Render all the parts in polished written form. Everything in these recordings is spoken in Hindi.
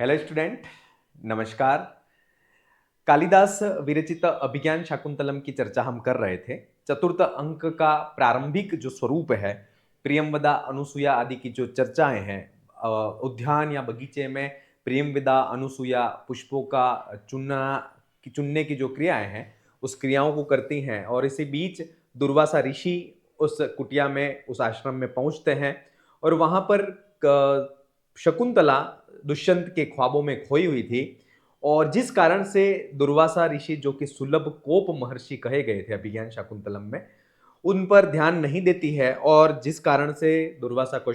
हेलो स्टूडेंट, नमस्कार। कालिदास विरचित अभिज्ञान शाकुंतलम की चर्चा हम कर रहे थे। चतुर्थ अंक का प्रारंभिक जो स्वरूप है, प्रियंवदा अनुसुया आदि की जो चर्चाएं हैं, उद्यान या बगीचे में प्रियंवदा अनुसुया पुष्पों का चुनने की जो क्रियाएं हैं, उस क्रियाओं को करती हैं। और इसी बीच दुर्वासा ऋषि उस कुटिया में, उस आश्रम में पहुंचते हैं और वहां पर शकुंतला दुष्यंत के ख्वाबों में खोई हुई थी। और जिस कारण से दुर्वासा ऋषि, जो कि सुलभ कोप महर्षि कहे गए थे अभिज्ञान शाकुंतलम में, उन पर ध्यान नहीं देती है और जिस कारण से दुर्वासा को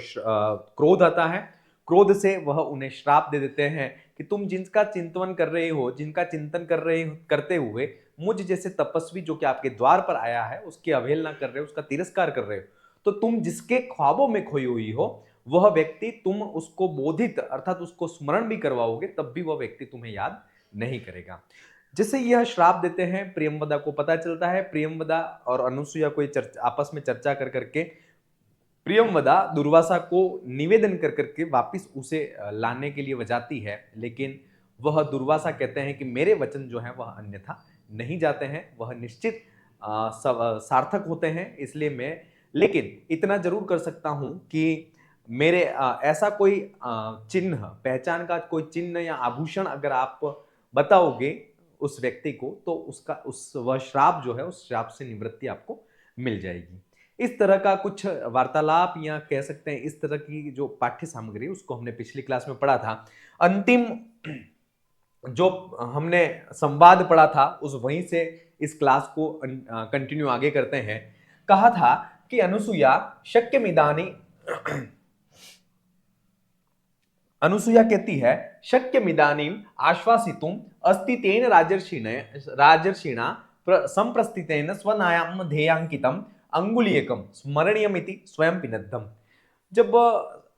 क्रोध आता है। क्रोध से वह उन्हें श्राप दे देते हैं कि तुम जिनका चिंतन कर रहे हो, जिनका चिंतन कर रहे हो, करते हुए मुझ जैसे तपस्वी जो कि आपके द्वार पर आया है उसकी अवहेलना कर रहे हो, उसका तिरस्कार कर रहे हो, तो तुम जिसके ख्वाबों में खोई हुई हो वह व्यक्ति, तुम उसको बोधित अर्थात उसको स्मरण भी करवाओगे तब भी वह व्यक्ति तुम्हें याद नहीं करेगा। जैसे यह श्राप देते हैं, प्रियंवदा को पता चलता है। प्रियंवदा और अनुसुईया को आपस में चर्चा कर करके प्रियंवदा दुर्वासा को निवेदन कर करके वापिस उसे लाने के लिए वजाती है, लेकिन वह दुर्वासा कहते हैं कि मेरे वचन जो है वह अन्यथा नहीं जाते हैं, वह निश्चित सार्थक होते हैं। इसलिए मैं लेकिन इतना जरूर कर सकता हूं कि मेरे ऐसा कोई चिन्ह, पहचान का कोई चिन्ह या आभूषण अगर आप बताओगे उस व्यक्ति को, तो उसका वह श्राप जो है, उस श्राप से निवृत्ति आपको मिल जाएगी। इस तरह का कुछ वार्तालाप या कह सकते हैं इस तरह की जो पाठ्य सामग्री, उसको हमने पिछली क्लास में पढ़ा था। अंतिम जो हमने संवाद पढ़ा था उस वहीं से इस क्लास को कंटिन्यू आगे करते हैं। कहा था कि अनुसुया शक्यमिदानी अनुसुईया कहती है, शक्यमिदानीम आश्वासितुम अस्ति तेन राजर्षिणा संप्रस्थितेन स्वनायाम ध्येयांकितम अंगुलीयकम स्मरणीयमिति स्वयं पिनद्धम। जब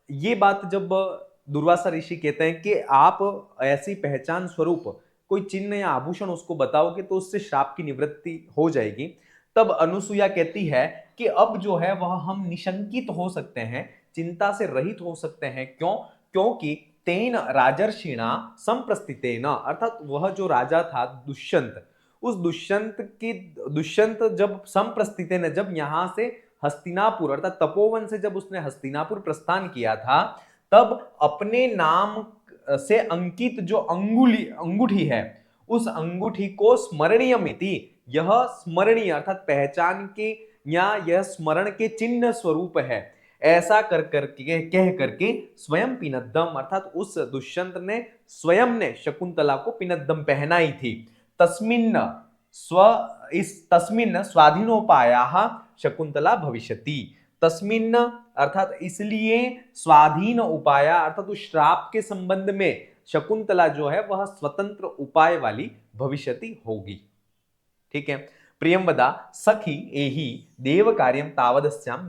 ये बात जब दुर्वासा ऋषि कहते हैं कि आप ऐसी पहचान स्वरूप कोई चिन्ह या आभूषण उसको बताओगे तो उससे श्राप की निवृत्ति हो जाएगी, तब अनुसुईया कहती है कि अब जो है वह हम निशंकित हो सकते हैं, चिंता से रहित हो सकते हैं। क्यों? क्योंकि तेन राजर्षिणा संप्रस्थितेन, अर्थात वह जो राजा था दुष्यंत, उस दुष्यंत जब संप्रस्थितेन, जब यहां से हस्तिनापुर अर्थात तपोवन से जब उसने हस्तिनापुर प्रस्थान किया था, तब अपने नाम से अंकित जो अंगूठी है, उस अंगूठी को स्मरणीयमिति, यह स्मरणीय अर्थात पहचान के या यह स्मरण के चिन्ह स्वरूप है, ऐसा कर करके कह करके स्वयं पिनद्दम, अर्थात उस दुष्यंत ने स्वयं ने शकुंतला को पिनद्दम पहनाई थी। तस्मिन् स्वाधीनोपायाः शकुंतला भविष्यति। तस्मिन् अर्थात इसलिए, स्वाधीन उपाय अर्थात उस श्राप के संबंध में शकुंतला जो है वह स्वतंत्र उपाय वाली भविष्यति होगी। ठीक है। प्रियंवदा सखी एहि देव कार्यम तावदस्याम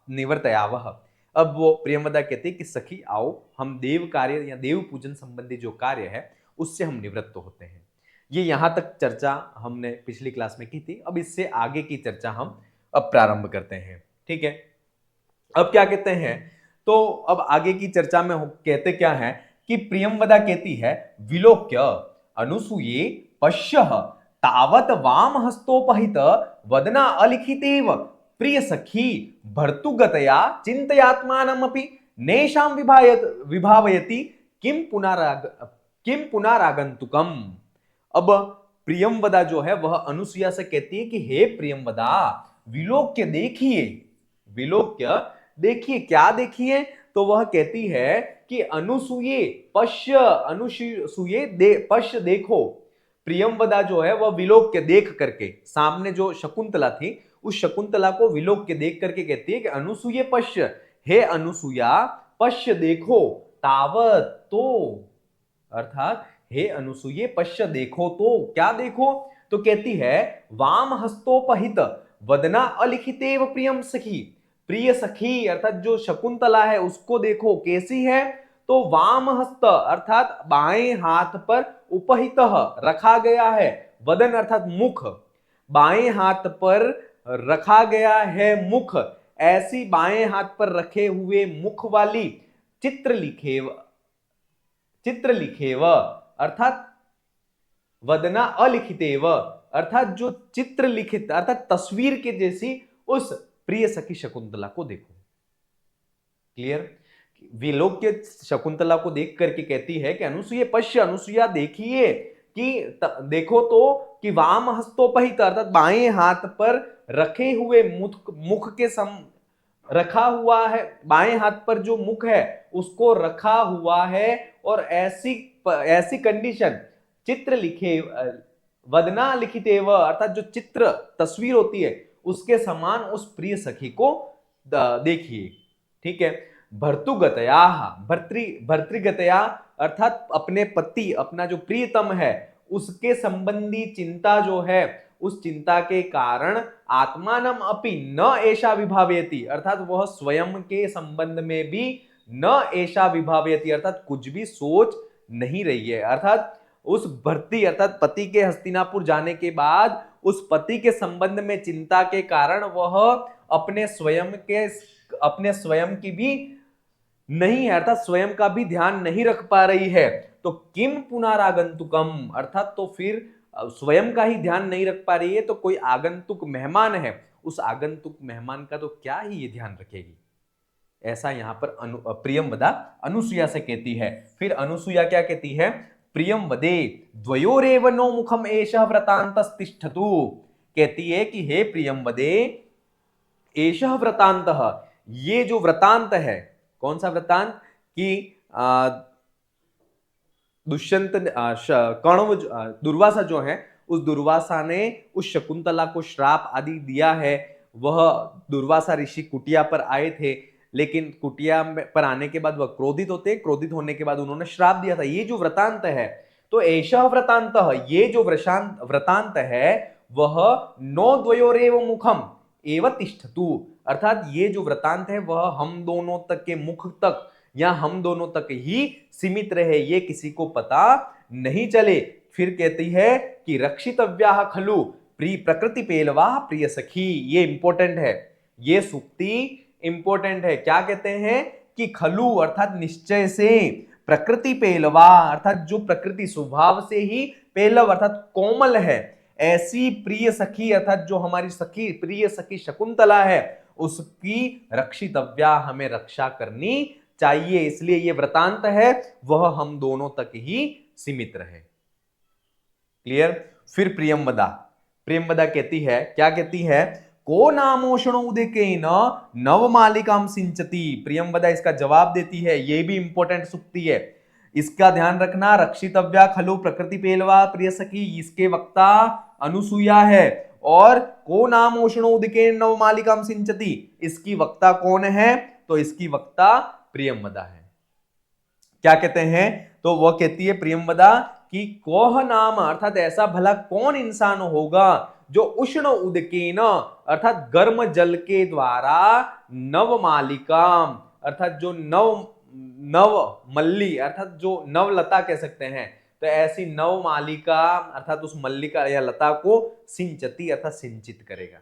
निवर्तयावह। अब वो प्रियंवदा कहती है कि सखी आओ, हम देव कार्य या देव पूजन संबंधी जो कार्य है उससे हम निवृत्त होते हैं। ये यहां तक चर्चा हमने पिछली क्लास में की थी। अब इससे आगे की चर्चा हम अब प्रारंभ करते हैं। ठीक है। अब क्या कहते हैं, तो अब आगे की चर्चा में कहते क्या है कि प्रियंवदा कहती है, विलोक्य अनुसूये पश्य तावत वाम हस्तोपहित वदना अलिखितेव प्रिय सखी भर्तुगतया चिंतयात्मानमपि नेशाम विभावयति किम पुनरागंतुकम। अब प्रियंवदा जो है वह अनुसुईया से कहती है कि हे प्रियंवदा, विलोक्य देखिए, विलोक्य देखिए, क्या देखिए? तो वह कहती है कि अनुसूये पश्य, पश्य देखो। प्रियंवदा जो है वह विलोक्य देख करके, सामने जो शकुंतला थी उस शकुंतला को विलोक्य देख करके कहती है कि अनुसूये पश्य, हे अनुसूया पश्य देखो, तावत तो, अर्थात हे अनुसूये पश्य देखो, तो क्या देखो? तो कहती है, वाम हस्तोपहित वदना अलिखितेव प्रियम सखी, प्रिय सखी अर्थात जो शकुंतला है उसको देखो, कैसी है? तो वाम हस्त अर्थात बाएं हाथ पर उपहित रखा गया है, वदन अर्थात मुख, बाएं हाथ पर रखा गया है मुख, ऐसी बाएं हाथ पर रखे हुए मुख वाली चित्रलिखे चित्र लिखेव अर्थात वदना अलिखितेव अर्थात जो चित्र लिखित अर्थात तस्वीर के जैसी उस प्रिय सखी शकुंतला को देखो। क्लियर? वे लोग के शकुंतला को देख करके कहती है कि अनुसुया पश्य, अनुसुया देखिए कि देखो तो कि वाम हस्तोपहित अर्थात बाएं हाथ पर रखे हुए मुख के रखा हुआ है, बाएं हाथ पर जो मुख है उसको रखा हुआ है और ऐसी कंडीशन चित्र लिखे वदना लिखितेव अर्थात जो चित्र तस्वीर होती है उसके समान उस प्रिय सखी को देखिए। ठीक है। भर्तृगतया भर्तृगतया अर्थात अपने पति अपना जो प्रियतम है उसके संबंधी चिंता जो है उस चिंता के कारण आत्मानम अपि न ऐसा विभावयति अर्थात वह स्वयं के संबंध में भी न ऐसा विभावयति अर्थात कुछ भी सोच नहीं रही है। अर्थात उस भर्ती अर्थात पति के हस्तिनापुर जाने के बाद उस पति के संबंध में चिंता के कारण वह अपने स्वयं की भी नहीं है अर्थात स्वयं का भी ध्यान नहीं रख पा रही है। तो किम पुनरागंतुकम अर्थात तो फिर स्वयं का ही ध्यान नहीं रख पा रही है तो कोई आगंतुक मेहमान है उस आगंतुक मेहमान का तो क्या ही ये ध्यान रखेगी। ऐसा यहां पर प्रियंवदा अनुसुया से कहती है। फिर अनुसुया क्या कहती है? प्रियंवदे द्वयोरेव नो मुखम एषः व्रतान्तस्तिष्ठतु कहती है कि हे प्रियंवदे एषः व्रतान्तः ये जो व्रतांत है कौन सा व्रतांत कि दुष्यंत कण्व दुर्वासा जो है उस दुर्वासा ने उस शकुंतला को श्राप आदि दिया है। वह दुर्वासा ऋषि कुटिया पर आए थे लेकिन कुटिया पर आने के बाद वह क्रोधित होने के बाद उन्होंने श्राप दिया था। ये जो व्रतांत है तो ऐसा व्रतांत ये जो व्रतांत है वह नो द्वयोरेव मुखम एव तिष्ठतु अर्थात ये जो व्रतांत है वह हम दोनों तक के मुख तक या हम दोनों तक ही सीमित रहे, ये किसी को पता नहीं चले। फिर कहती है कि रक्षितव्या खलु प्रकृति पेलवा प्रिय सखी। ये इंपॉर्टेंट है, ये सूक्ति इंपॉर्टेंट है। क्या कहते हैं कि खलु अर्थात निश्चय से, प्रकृति पेलवा अर्थात जो प्रकृति स्वभाव से ही पेलव अर्थात कोमल है, ऐसी प्रिय सखी अर्थात जो हमारी सखी प्रिय सखी शकुंतला है उसकी रक्षितव्या हमें रक्षा करनी चाहिए। इसलिए ये व्रतांत है वह हम दोनों तक ही सीमित रहे। क्लियर? फिर प्रियंवदा कहती है, क्या कहती है? को नामोषण उदिकेन नवमालिकाम सिंचती। प्रियंवदा इसका जवाब देती है, ये भी इंपॉर्टेंट सूक्ति है, इसका ध्यान रखना। रक्षितव्या खलु प्रकृति पेलवा प्रिय सखी, इसके वक्ता अनुसुया है और को नामोषण उदिकेन नवमालिकाम सिंचती, इसकी वक्ता कौन है? तो इसकी वक्ता प्रियंवदा है। क्या कहते हैं? तो वह कहती है प्रियंवदा कि कोह नाम अर्थात ऐसा भला कौन इंसान होगा जो उष्ण उदकेन अर्थात गर्म जल के द्वारा नवमालिकाम अर्थात जो नव मल्ली अर्थात जो नवलता कह सकते हैं, तो ऐसी नवमालिका अर्थात उस मल्लिका या लता को सिंचती अर्थात सिंचित करेगा।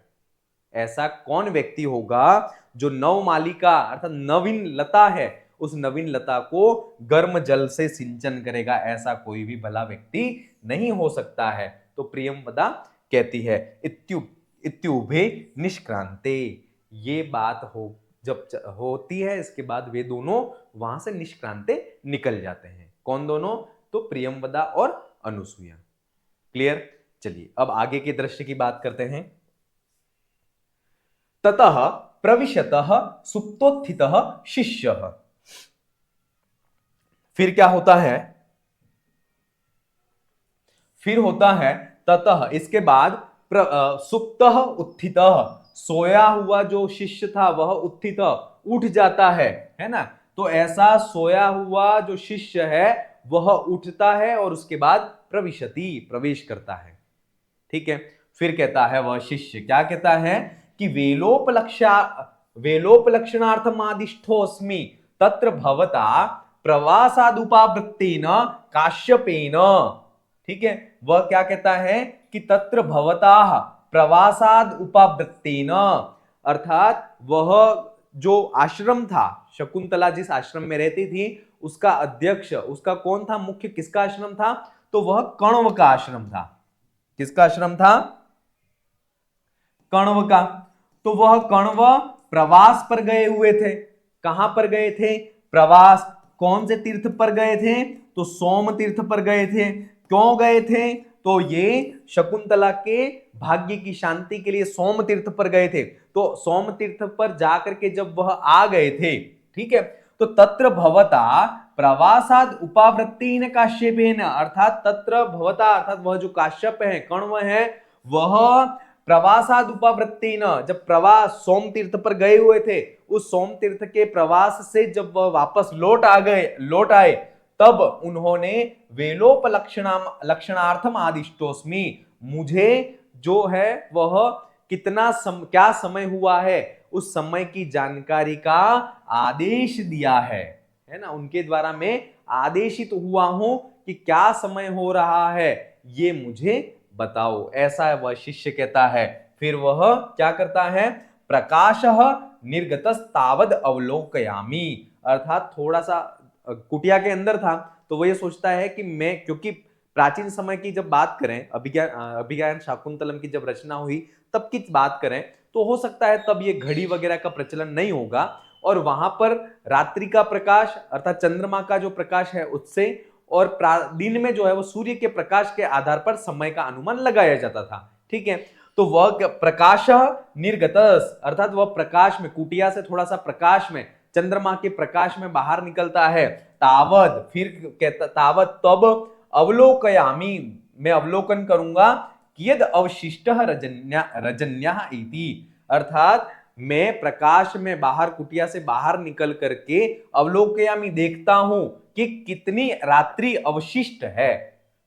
ऐसा कौन व्यक्ति होगा जो नवमालिका अर्थात नवीन लता है उस नवीन लता को गर्म जल से सिंचन करेगा? ऐसा कोई भी भला व्यक्ति नहीं हो सकता है। तो प्रियंवदा कहती है इत्युभे निष्क्रांते, ये बात जब होती है इसके बाद वे दोनों वहां से निष्क्रांते निकल जाते हैं। कौन दोनों? तो प्रियंवदा और अनुसुया। क्लियर? चलिए अब आगे के दृश्य की बात करते हैं। ततः प्रविशतः सुप्तोत्थितः शिष्यः। फिर क्या होता है? फिर होता है ततः इसके बाद सुप्तः उत्थितः, सोया हुआ जो शिष्य था वह उत्थित उठ जाता है ना। तो ऐसा सोया हुआ जो शिष्य है वह उठता है और उसके बाद प्रविशति प्रवेश करता है। ठीक है। फिर कहता है वह शिष्य, क्या कहता है कि वेलोपलक्षणार्थमादिष्ठोऽस्मि तत्र भवता प्रवासादुपावृत्तेन काश्यपेन। ठीक है। वह क्या कहता है कि तत्र भवता प्रवासाद उपावृत्तेन अर्थात वह जो आश्रम था, शकुंतला जिस आश्रम में रहती थी, उसका अध्यक्ष, उसका कौन था, मुख्य किसका आश्रम था, तो वह कण्व का आश्रम था। किसका आश्रम था, कण्व का। तो वह कण्व प्रवास पर गए हुए थे। कहां पर गए थे, प्रवास। कौन से तीर्थ पर गए थे, तो सोम तीर्थ पर गए थे। क्यों गए थे, तो ये शकुंतला के भाग्य की शांति के लिए सोम तीर्थ पर गए थे। तो सोम तीर्थ पर जाकर के जब वह आ गए थे, ठीक है, तो तत्र भवता प्रवासाद उपावृत्तिन काश्यपेन, अर्थात तत्र भवता अर्थात वह जो काश्यप है, कण्व है, वह प्रवासाद उपावृत्ति न, जब प्रवास सोम तीर्थ पर गए हुए थे, उस सोम तीर्थ के प्रवास से जब वह वापस लौट आए, तब उन्होंने वेलोप लक्षणार्थम आदिष्टोस्मि, मुझे जो है वह क्या समय हुआ है, उस समय की जानकारी का आदेश दिया है ना, उनके द्वारा मैं आदेशित हुआ हूं कि क्या समय हो रहा है, ये मुझे बताओ, ऐसा वह शिष्य कहता है। फिर वह क्या करता है, प्रकाशः निर्गतस्तावद अवलोकयामि, अर्थात थोड़ा सा कुटिया के अंदर था, तो वह ये सोचता है कि मैं, क्योंकि प्राचीन समय की जब बात करें, अभिज्ञान शाकुंतलम की जब रचना हुई तब की बात करें, तो हो सकता है तब ये घड़ी वगैरह का प्रचलन नहीं होगा, और वहां पर रात्रि का प्रकाश अर्थात चंद्रमा का जो प्रकाश है उससे, और दिन में जो है वो सूर्य के प्रकाश के आधार पर समय का अनुमान लगाया जाता था, ठीक है। तो वह प्रकाश निर्गतस, अर्थात वह प्रकाश में, कुटिया से थोड़ा सा प्रकाश में, चंद्रमा के प्रकाश में बाहर निकलता है। तावद, फिर कहता तावद तब अवलोकयामी, मैं अवलोकन करूंगा, कियद अवशिष्ट रजन्या इति, अर्थात मैं प्रकाश में बाहर, कुटिया से बाहर निकल करके अवलोकयामी देखता हूं कि कितनी रात्रि अवशिष्ट है,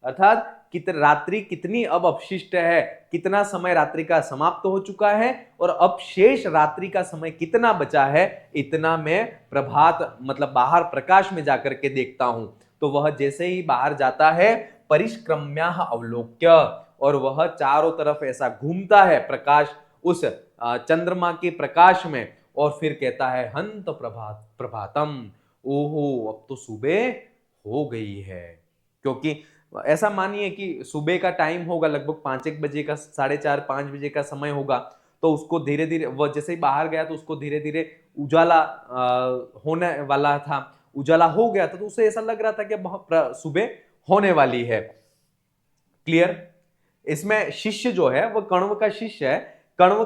अर्थात रात्रि कितनी अब अवशिष्ट है, कितना समय रात्रि का समाप्त हो चुका है, और अब शेष रात्रि का समय कितना बचा है, इतना मैं प्रभात मतलब बाहर प्रकाश में जाकर के देखता हूं। तो वह जैसे ही बाहर जाता है, परिष्क्रम्या अवलोक्य, और वह चारों तरफ ऐसा घूमता है प्रकाश, उस चंद्रमा के प्रकाश में, और फिर कहता है हंत प्रभातम, ओहो अब तो सुबह हो गई है। क्योंकि ऐसा मानिए कि सुबह का टाइम होगा, लगभग 5-1 बजे का, 4:30-5 बजे का समय होगा, तो उसको धीरे धीरे, वह जैसे ही बाहर गया तो उसको धीरे धीरे उजाला होने वाला था, उजाला हो गया था, तो उसे ऐसा लग रहा था कि बहुत सुबह होने वाली है। क्लियर। इसमें शिष्य जो है वह कण्व का शिष्य है। कण्व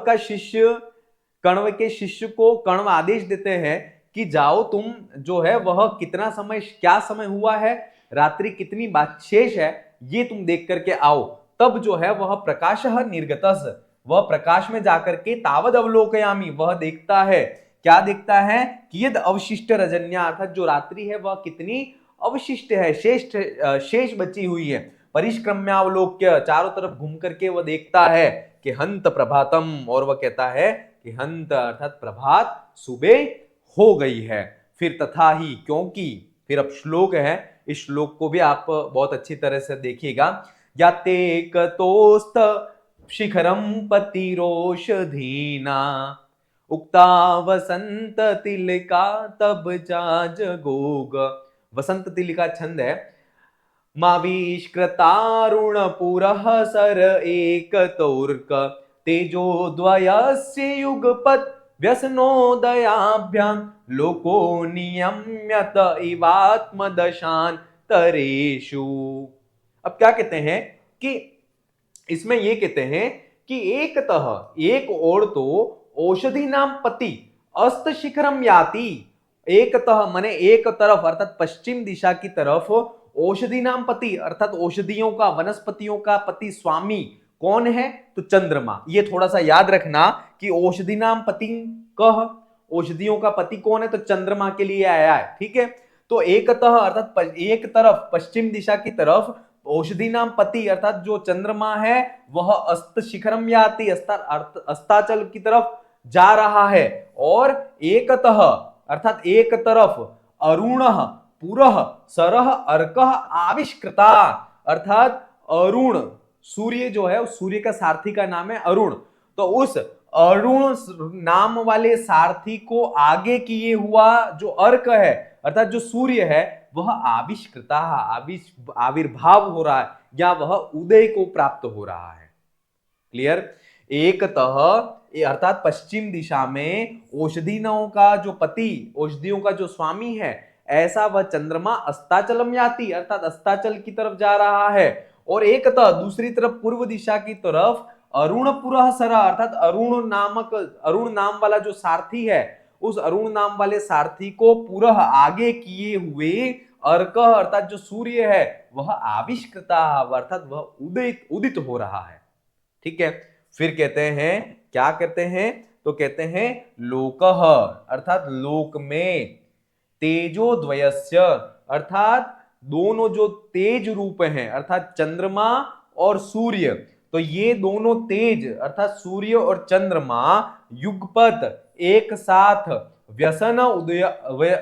के शिष्य को कण्व आदेश देते हैं कि जाओ तुम जो है वह कितना समय, क्या समय हुआ है, रात्रि कितनी बात शेष है, ये तुम देख करके आओ। तब जो है वह प्रकाशः निर्गतस, वह प्रकाश में जाकर के तावद अवलोकयामी, वह देखता है, क्या देखता है, कियद अवशिष्ट रजन्या, अर्थात जो रात्रि है वह कितनी अवशिष्ट है, शेष बची हुई है। परिष्क्रम्यावलोक्य, चारों तरफ घूम करके वह देखता है कि हंत प्रभातम, और वह कहता है कि हंत अर्थात प्रभात, सुबह हो गई है। फिर तथा ही, क्योंकि, फिर अब श्लोक है, इस श्लोक को भी आप बहुत अच्छी तरह से देखिएगा। याते कतोस्त शिखरम पतिरोषधीना, उक्ता वसंत तिलिका तब जा जगोग। वसंत तिलिका छंद है। माविष्कृतारुणपुरः सर एकतोर्क, तेजोद्वयस्य युगपत् व्यसनोदयाभ्यां, लोको नियम्यत इवात्मदशान्तरेषु। अब क्या कहते हैं कि इसमें ये कहते हैं कि एक ओर तो औषधि नाम पति अस्त शिखरम याति, माने एक तरफ अर्थात पश्चिम दिशा की तरफ औषधि नाम पति अर्थात औषधियों का, वनस्पतियों का पति, स्वामी कौन है, तो चंद्रमा। ये थोड़ा सा याद रखना कि औषधि नाम पति कह, औषधियों का पति कौन है, तो चंद्रमा के लिए आया है, ठीक है। तो एकतः अर्थात एक तरफ पश्चिम दिशा की तरफ औषधि नाम पति अर्थात जो चंद्रमा है वह अस्त शिखरम याति, अस्ताचल की तरफ जा रहा है, और एकतः अर्थात एक तरफ अरुणः पुरः सरः अर्कः आविष्कृता, अर्थात अरुण, सूर्य जो है उस सूर्य का सारथी का नाम है अरुण, तो उस अरुण नाम वाले सारथी को आगे किए हुआ जो अर्क है अर्थात जो सूर्य है वह आविष्कृता आविर्भाव हो रहा है या वह उदय को प्राप्त हो रहा है। क्लियर। एकतः अर्थात पश्चिम दिशा में औषधियों का जो पति, औषधियों का जो स्वामी है, ऐसा वह चंद्रमा अस्ताचलम याति अर्थात अस्ताचल की तरफ जा रहा है। और एकतः दूसरी तरफ पूर्व दिशा की तरफ अरुण पुरः सरा अर्थात अरुण नाम वाला जो सारथी है, उस अरुण नाम वाले सारथी को पुरः आगे किए हुए अर्क अर्थात जो सूर्य है वह आविष्कृता अर्थात वह उदित हो रहा है। ठीक है। फिर कहते हैं, क्या कहते हैं, तो कहते हैं लोकः अर्थात लोक में, तेजो द्वयस्य अर्थात दोनों जो तेज रूप हैं अर्थात चंद्रमा और सूर्य, तो ये दोनों तेज अर्थात सूर्य और चंद्रमा युगपत एक साथ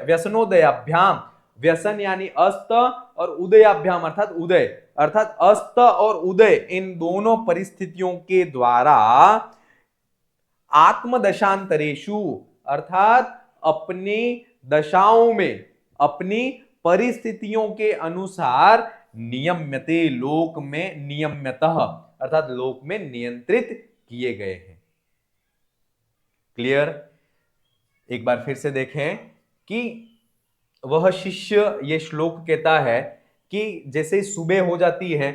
व्यसनोदयाभ्याम, व्यसन यानी अस्त और उदयाभ्याम अर्थात उदय, अर्थात अस्त और उदय इन दोनों परिस्थितियों के द्वारा आत्मदशांतरेषु अर्थात अपनी दशाओं में, अपनी परिस्थितियों के अनुसार नियम्यते लोक में, नियम्यतः अर्थात लोक में नियंत्रित किए गए हैं। क्लियर। एक बार फिर से देखें कि वह शिष्य, ये श्लोक कहता है कि जैसे सुबह हो जाती है,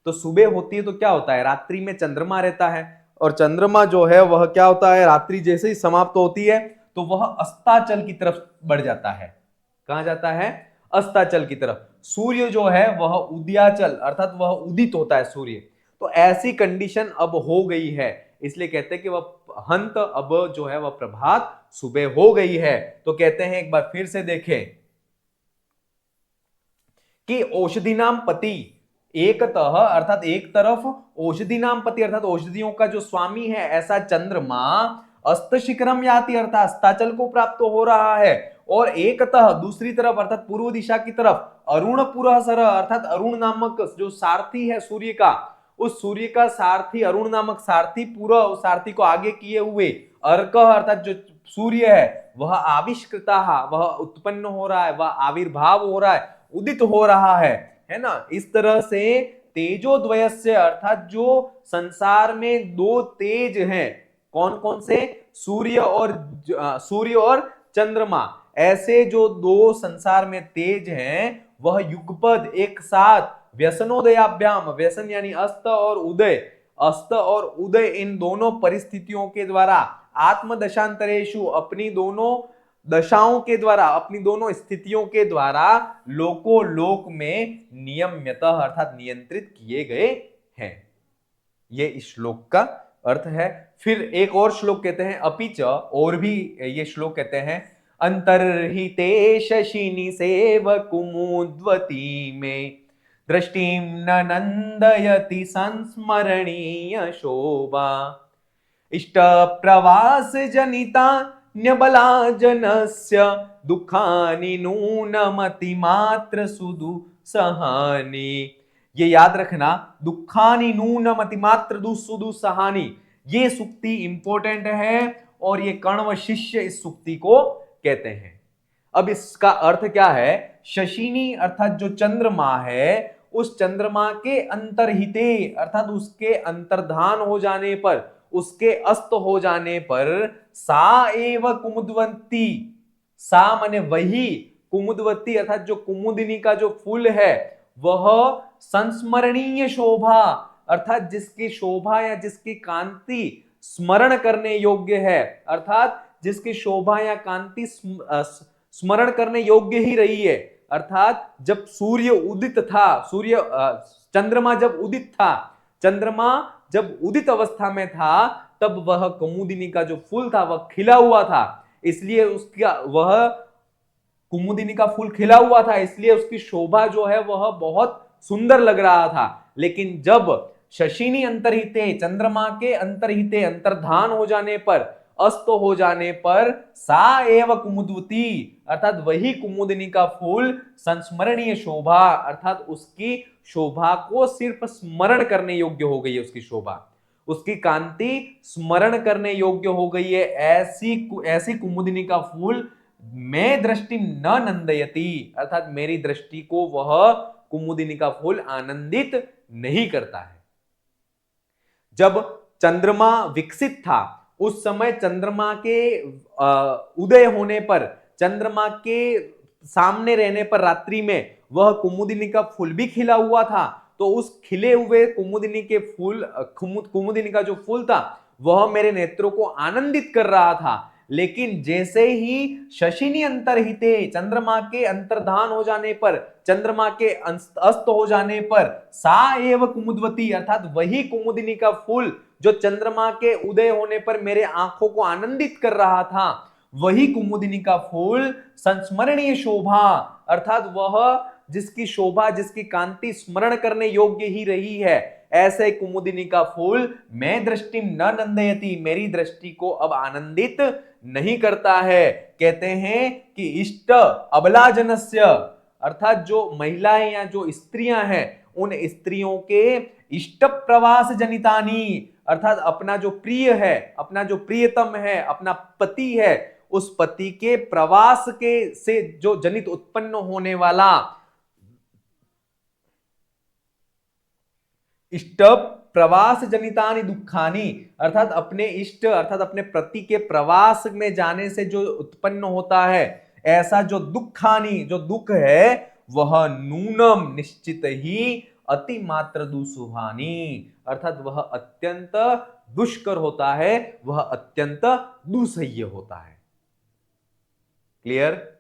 तो सुबह होती है तो क्या होता है, रात्रि में चंद्रमा रहता है, और चंद्रमा जो है वह क्या होता है, रात्रि जैसे ही समाप्त होती है तो वह अस्ताचल की तरफ बढ़ जाता है। कहां जाता है, अस्ताचल की तरफ। सूर्य जो है वह उदयाचल अर्थात वह उदित होता है सूर्य। तो ऐसी कंडीशन अब हो गई है, इसलिए कहते हैं कि वह हंत अब जो है वह प्रभात सुबह हो गई है। तो कहते हैं एक बार फिर से देखें कि औषधि नाम पति एकतः अर्थात एक तरफ औषधि नाम पति अर्थात औषधियों का जो स्वामी है ऐसा चंद्रमा अस्त शिखरम याति अर्थात अस्ताचल को प्राप्त हो रहा है, और एकतः दूसरी तरफ अर्थात पूर्व दिशा की तरफ अरुण पुरः सर अर्थात अरुण नामक जो सारथी है सूर्य का, उस सूर्य का सारथी अरुण नामक सारथी पूरा उस सारथी को आगे किए हुए अर्क अर्थात जो सूर्य है वह आविष्कृता, वह उत्पन्न हो रहा है, वह आविर्भाव हो रहा है, उदित हो रहा है ना। इस तरह से तेजोद्वयस्य अर्थात जो संसार में दो तेज हैं, कौन कौन से, सूर्य और चंद्रमा, ऐसे जो दो संसार में तेज हैं वह युगपद एक साथ व्यसनोदयाभ्याम, व्यसन यानी अस्त और उदय, अस्त और उदय इन दोनों परिस्थितियों के द्वारा आत्मदशांतरेषु अपनी दोनों दशाओं के द्वारा, अपनी दोनों स्थितियों के द्वारा लोको लोक में नियम्यतः अर्थात नियंत्रित किए गए हैं। ये इस श्लोक का अर्थ है। फिर एक और श्लोक कहते हैं अपिच, और भी ये श्लोक कहते हैं अंतर्हिते शशिनि सेव कुमुद्वती में दृष्टिं न नंदयति संस्मरणीय शोभा इष्ट प्रवास जनिता न्यबला जनस्य दुखानि नूनमति मात्र सुदु सहानी। ये याद रखना, दुखानि नूनमति मात्र सुदु सहानी, ये सुक्ति इंपॉर्टेंट है और ये कण्व शिष्य इस सुक्ति को कहते हैं। अब इसका अर्थ क्या है, शशिनी अर्थात जो चंद्रमा है, उस चंद्रमा के अंतर्हिते अर्थात उसके अंतर्धान हो जाने पर, उसके अस्त हो जाने पर सा एव कुमुदवती, सा माने वही, कुमुदवती अर्थात जो कुमुदिनी का जो फूल है वह संस्मरणीय शोभा अर्थात जिसकी शोभा या जिसकी कांति स्मरण करने योग्य है, अर्थात जिसकी शोभा या कांति स्मरण करने योग्य ही रही है। अर्थात जब सूर्य उदित था, चंद्रमा जब उदित था, चंद्रमा जब उदित अवस्था में था तब वह कुमुदिनी का जो फूल था वह खिला हुआ था, इसलिए उसका वह कुमुदिनी का फूल खिला हुआ था, इसलिए उसकी शोभा जो है वह बहुत सुंदर लग रहा था। लेकिन जब शशिनी अंतर्हिते, चंद्रमा के अंतर्हिते अंतर्धान हो जाने पर, अस्त हो जाने पर सा एव कुमुदवती अर्थात वही कुमुदिनी का फूल संस्मरणीय शोभा अर्थात उसकी शोभा को सिर्फ स्मरण करने योग्य हो गई है, उसकी शोभा, उसकी कांति स्मरण करने योग्य हो गई है। ऐसी कुमुदिनी का फूल मैं दृष्टि न नंदयति, अर्थात मेरी दृष्टि को वह कुमुदिनी का फूल आनंदित नहीं करता है। जब चंद्रमा विकसित था उस समय चंद्रमा के उदय होने पर, चंद्रमा के सामने रहने पर रात्रि में वह कुमुदिनी का फूल भी खिला हुआ था। तो उस खिले हुए कुमुदिनी के फूल, कुमुदिनी का जो फूल था वह मेरे नेत्रों को आनंदित कर रहा था। लेकिन जैसे ही शशिनी अंतर्हिते, चंद्रमा के अंतर्धान हो जाने पर, चंद्रमा के अस्त हो जाने पर, सा एव कुमुदवती, अर्थात वही कुमुदिनी का फूल जो चंद्रमा के उदय होने पर मेरे आंखों को आनंदित कर रहा था, वही कुमुदिनी का फूल संस्मरणीय शोभा, अर्थात वह जिसकी शोभा, जिसकी कांति स्मरण करने योग्य ही रही है, ऐसे कुमुदिनी का फूल मैं दृष्टि न नंदयति, मेरी दृष्टि को अब आनंदित नहीं करता है। कहते हैं कि इष्ट अबलाजनस्य, अर्थात जो महिलाएं या जो स्त्रियां हैं उन स्त्रियों के इष्ट प्रवास जनितानी, अर्थात अपना जो प्रिय है, अपना जो प्रियतम है, अपना पति है, उस पति के प्रवास के से जो जनित उत्पन्न होने वाला इष्ट प्रवास जनितानि दुखानी, अर्थात अपने इष्ट अर्थात अपने पति के प्रवास में जाने से जो उत्पन्न होता है ऐसा जो दुखानी, जो दुख है वह नूनम निश्चित ही अति मात्र दुसुहानी, अर्थात वह अत्यंत दुष्कर होता है, वह अत्यंत दुसह्य होता है। क्लियर?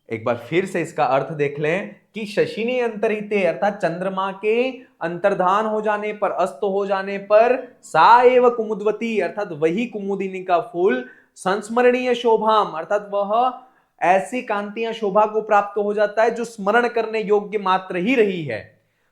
एक बार फिर से इसका अर्थ देख लें कि शशिनी अंतरिते, अर्थात चंद्रमा के अंतर्धान हो जाने पर, अस्त हो जाने पर, सा एव कुमुदवती, अर्थात वही कुमुदिनी का फूल संस्मरणीय शोभाम, अर्थात वह ऐसी कांतियां शोभा को प्राप्त हो जाता है जो स्मरण करने योग्य मात्र ही रही है।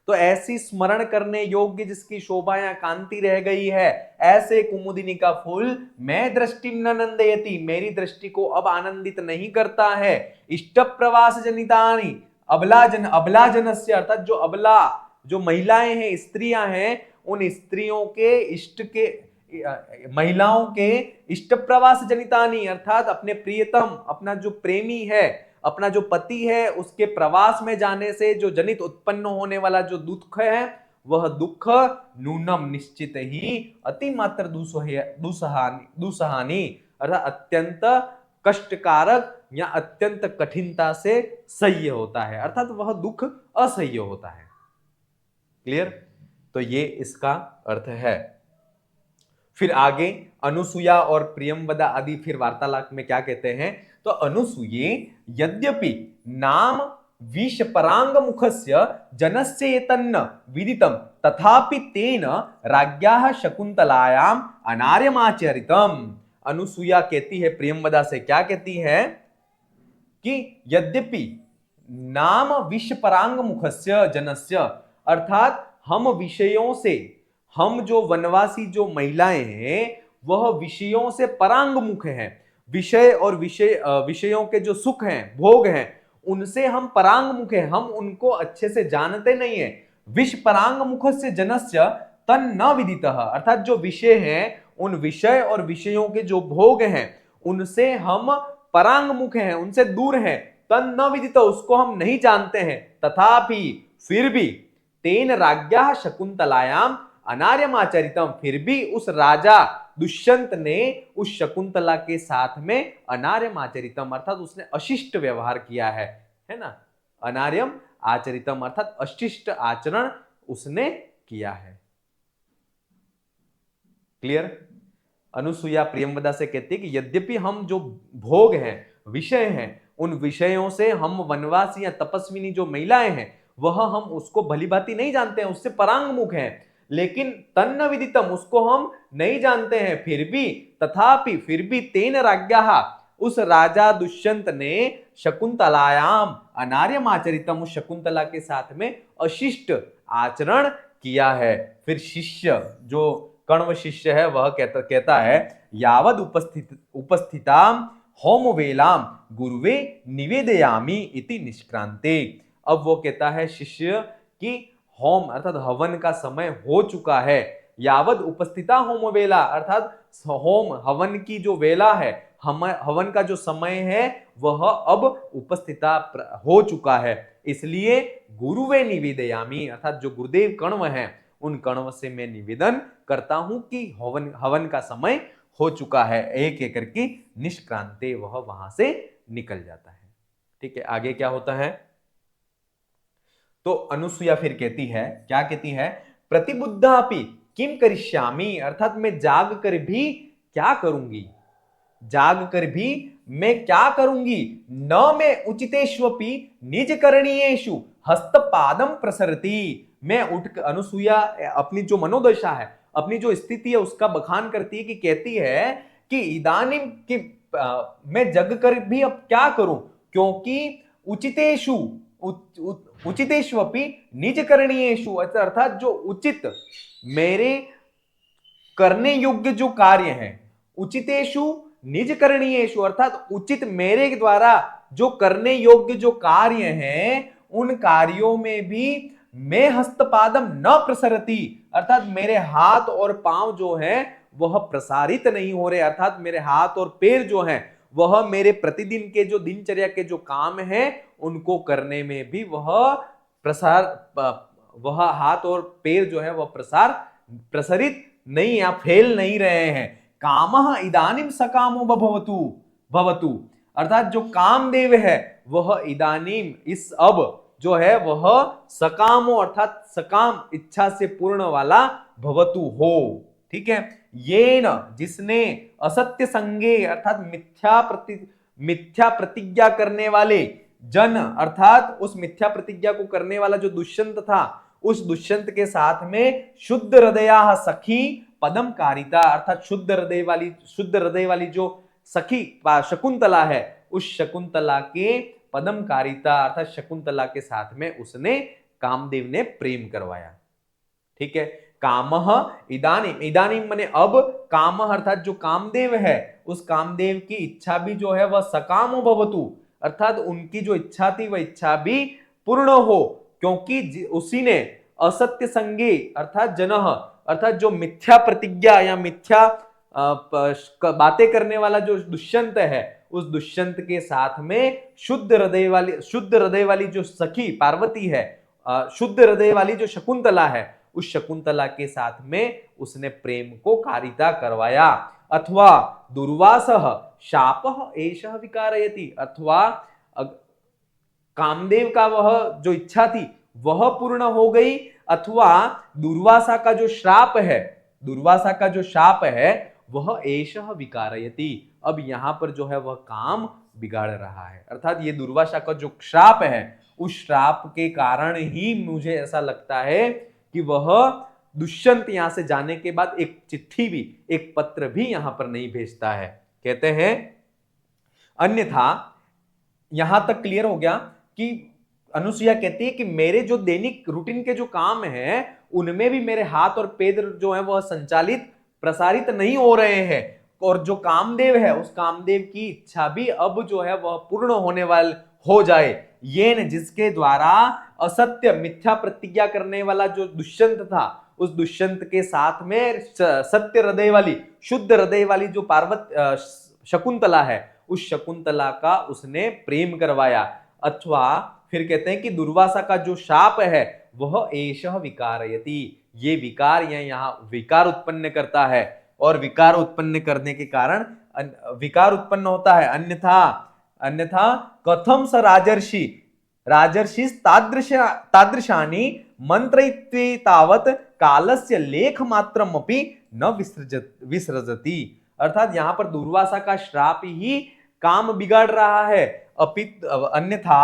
तो ऐसी स्मरण करने योग्य जिसकी शोभा या कांति रह गई है, ऐसे कुमुदिनी का फूल मैं दृष्टि न नंदयति, मेरी दृष्टि को अब आनंदित नहीं करता है। इष्ट प्रवास जनितानि अबलाजनस्य, अर्थात जो अबला, जो महिलाएं हैं, स्त्रियां हैं, उन स्त्रियों के इष्ट के, महिलाओं के इष्ट प्रवास जनितानि, अर्थात अपने प्रियतम, अपना जो प्रेमी है, अपना जो पति है, उसके प्रवास में जाने से जो जनित उत्पन्न होने वाला जो दुख है, वह दुख नूनम निश्चित ही अति मात्र दुसहानी, अर्थात अत्यंत कष्टकारक या अत्यंत कठिनता से सह्य होता है, अर्थात वह दुख असह्य होता है। क्लियर? तो ये इसका अर्थ है। फिर आगे अनुसुया और प्रियंवदा आदि फिर वार्तालाप में क्या कहते हैं? तो अनुसूये यद्यपि नाम विष परांग मुखस्य जनस्य एतन्न विदितम तथापि तेन राज्ञाः शकुंतलायाम अनार्यमाचरितम। अनुसुया कहती है प्रियंवदा से, क्या कहती है कि यद्यपि नाम विष परांग मुखस्य जनस्य, अर्थात हम विषयों से, हम जो वनवासी जो महिलाएं हैं वह विषयों से परांग मुख हैं, विषय और विषयों के जो सुख हैं, भोग हैं, उनसे हम परांग मुख हैं, हम उनको अच्छे से जानते नहीं है। विष परांग मुखस्य जनस्य तन न विदितः, अर्थात जो विषय हैं, उन विषय और विषयों के जो भोग हैं उनसे हम परांग मुख हैं, उनसे दूर हैं। तन न विदित, उसको हम नहीं जानते हैं। तथापि फिर भी तेन राज्ञा शकुंतलायाम अनार्यमाचरितम, फिर भी उस राजा दुष्यंत ने उस शकुंतला के साथ में अनार्यम आचरितम, अर्थात उसने अशिष्ट व्यवहार किया है ना। अनार्यम आचरितम अर्थात अशिष्ट आचरण उसने किया है। क्लियर? अनुसुया प्रियंवदा से कहती है कि यद्यपि हम जो भोग हैं, विषय हैं, उन विषयों से हम वनवासी या तपस्विनी जो महिलाएं हैं वह हम उसको भली भांति नहीं जानते हैं, उससे परांगमुख हैं, लेकिन तन्न विदितम, उसको हम नहीं जानते हैं। फिर भी तथापि फिर भी तेन राज्ञा, उस राजा दुष्यंत ने शकुंतलायाम अनार्यम आचरितम, उस शकुंतला के साथ में अशिष्ट आचरण किया है। फिर शिष्य जो कण्व शिष्य है वह कहता है यावद उपस्थिताम होम वेलाम गुरुवे निवेदयामी इति निष्क्रांते। अब वो कहता है शिष्य कि होम अर्थात हवन का समय हो चुका है, यावद उपस्थिता होम वेला, अर्थात होम हवन की जो वेला है, हवन का जो समय है वह अब उपस्थिता हो चुका है, इसलिए गुरुवे निवेदयामी, अर्थात जो गुरुदेव कण्व है उन कण्व से मैं निवेदन करता हूं कि हवन का समय हो चुका है। एक एक करके निष्क्रांते वह वहां से निकल जाता है। ठीक है, आगे क्या होता है? तो अनुसुईया फिर कहती है, क्या कहती है? प्रतिबुद्धापि किम करिष्यामि, अर्थात मैं जाग कर भी क्या करूंगी, जाग कर भी मैं क्या करूंगी? न मैं उचितेष्वपि निज करणीयेषु हस्तपादम प्रसरति, मैं उठ, अनुसुईया अपनी जो मनोदशा है, अपनी जो स्थिति है उसका बखान करती है, कि कहती है कि इदानीम कि मैं जग कर भी अब क्या करूं, क्योंकि उचितेषु उचितेष्वपि निज करणीयेषु, अर्थात जो उचित मेरे करने योग्य जो कार्य हैं, उचितेषु निज करणीयेषु, अर्थात उचित मेरे द्वारा जो करने योग्य जो कार्य हैं उन कार्यों में भी मैं हस्तपादम न प्रसरति, अर्थात मेरे हाथ और पांव जो है वह प्रसारित नहीं हो रहे, अर्थात मेरे हाथ और पैर जो हैं वह मेरे प्रतिदिन के जो दिनचर्या के जो काम हैं उनको करने में भी वह हाथ और पैर जो है वह प्रसारित नहीं या फैल नहीं रहे हैं। कामः इदानीम सकामो भवतु, अर्थात जो कामदेव है वह इदानीम इस अब जो है वह सकामो, अर्थात सकाम इच्छा से पूर्ण वाला भवतु हो। ठीक है, ये न जिसने असत्य संगे, अर्थात मिथ्या प्रतिज्ञा करने वाले जन, अर्थात उस मिथ्या प्रतिज्ञा को करने वाला जो दुष्यंत था, उस दुष्यंत के साथ में शुद्ध हृदया सखी पदम कारिता, अर्थात शुद्ध हृदय वाली जो सखी शकुंतला है, उस शकुंतला के पदम कारिता, अर्थात शकुंतला के साथ में उसने कामदेव ने प्रेम करवाया। ठीक है, कामः इदानीम, इदानीम माने अब, कामः अर्थात जो कामदेव है उस कामदेव की इच्छा भी जो है वह सकामो भवतु, अर्थात उनकी जो इच्छा थी वह इच्छा भी पूर्ण हो, क्योंकि उसी ने असत्य संगे, अर्थात जनः, अर्थात जो मिथ्या प्रतिज्ञा या मिथ्या बातें करने वाला जो दुष्यंत है, उस दुष्यंत के साथ में शुद्ध हृदय वाली जो सखी पार्वती है, शुद्ध हृदय वाली जो शकुंतला है, उस शकुंतला के साथ में उसने प्रेम को कारिता करवाया। अथवा दुर्वासः शापः एषः विकारयति, अथवा कामदेव का वह जो इच्छा थी वह पूर्ण हो गई, अथवा दुर्वासा का जो श्राप है, दुर्वासा का जो शाप है वह एषः विकारयति, अब यहां पर जो है वह काम बिगाड़ रहा है, अर्थात ये दुर्वासा का जो श्राप है उस श्राप के कारण ही मुझे ऐसा लगता है कि वह दुष्यंत यहां से जाने के बाद एक चिट्ठी भी, एक पत्र भी यहां पर नहीं भेजता है। कहते हैं अन्यथा, यहां तक क्लियर हो गया कि अनुसुईया कहती है कि मेरे जो दैनिक रूटीन के जो काम हैं उनमें भी मेरे हाथ और पैर जो है वह संचालित प्रसारित नहीं हो रहे हैं, और जो कामदेव है उस कामदेव की इच्छा भी अब जो है वह पूर्ण होने वाला हो जाए, ये न जिसके द्वारा असत्य मिथ्या प्रतिज्ञा करने वाला जो दुष्यंत था, उस दुष्यंत के साथ में सत्य हृदय वाली, शुद्ध हृदय वाली जो शकुंतला है, उस शकुंतला का उसने प्रेम करवाया। अथवा फिर कहते हैं कि दुर्वासा का जो शाप है वह एषः विकारयति, ये विकार यहाँ विकार उत्पन्न करता है, और विकार उत्पन्न करने के कारण विकार उत्पन्न होता है। अन्यथा कथम स राजर्षि तादृशानि मंत्रयित्वे तावत कालस्य लेख मात्रमपि न विसृजति, अर्थात यहां पर दुर्वासा का श्राप ही काम बिगाड़ रहा है, अन्यथा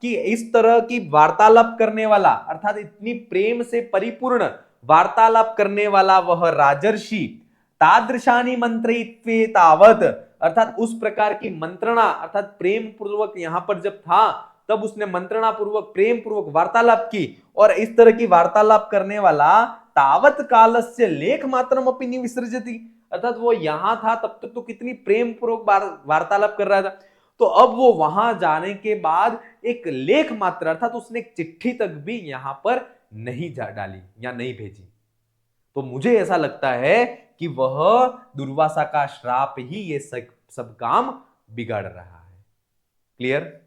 कि इस तरह की वार्तालाप करने वाला, अर्थात इतनी प्रेम से परिपूर्ण वार्तालाप करने वाला वह राजर्षि तादृशानि मंत्रयित्वे तावत, अर्थात उस प्रकार की मंत्रणा, अर्थात प्रेम पूर्वक यहां पर जब था तब उसने मंत्रणा पूर्वक प्रेम पूर्वक वार्तालाप की, और इस तरह की वार्तालाप करने वाला तावत कालस्य लेख मात्रमपि न विसृजति, अर्थात वो यहां था तब तक तो कितनी प्रेम पूर्वक वार्तालाप कर रहा था, तो अब वो वहां जाने के बाद एक लेख मात्र, अर्थात उसने एक चिट्ठी तक भी यहां पर नहीं डाली या नहीं भेजी। तो मुझे ऐसा लगता है कि वह दुर्वासा का श्राप ही ये सब काम बिगाड़ रहा है। क्लियर?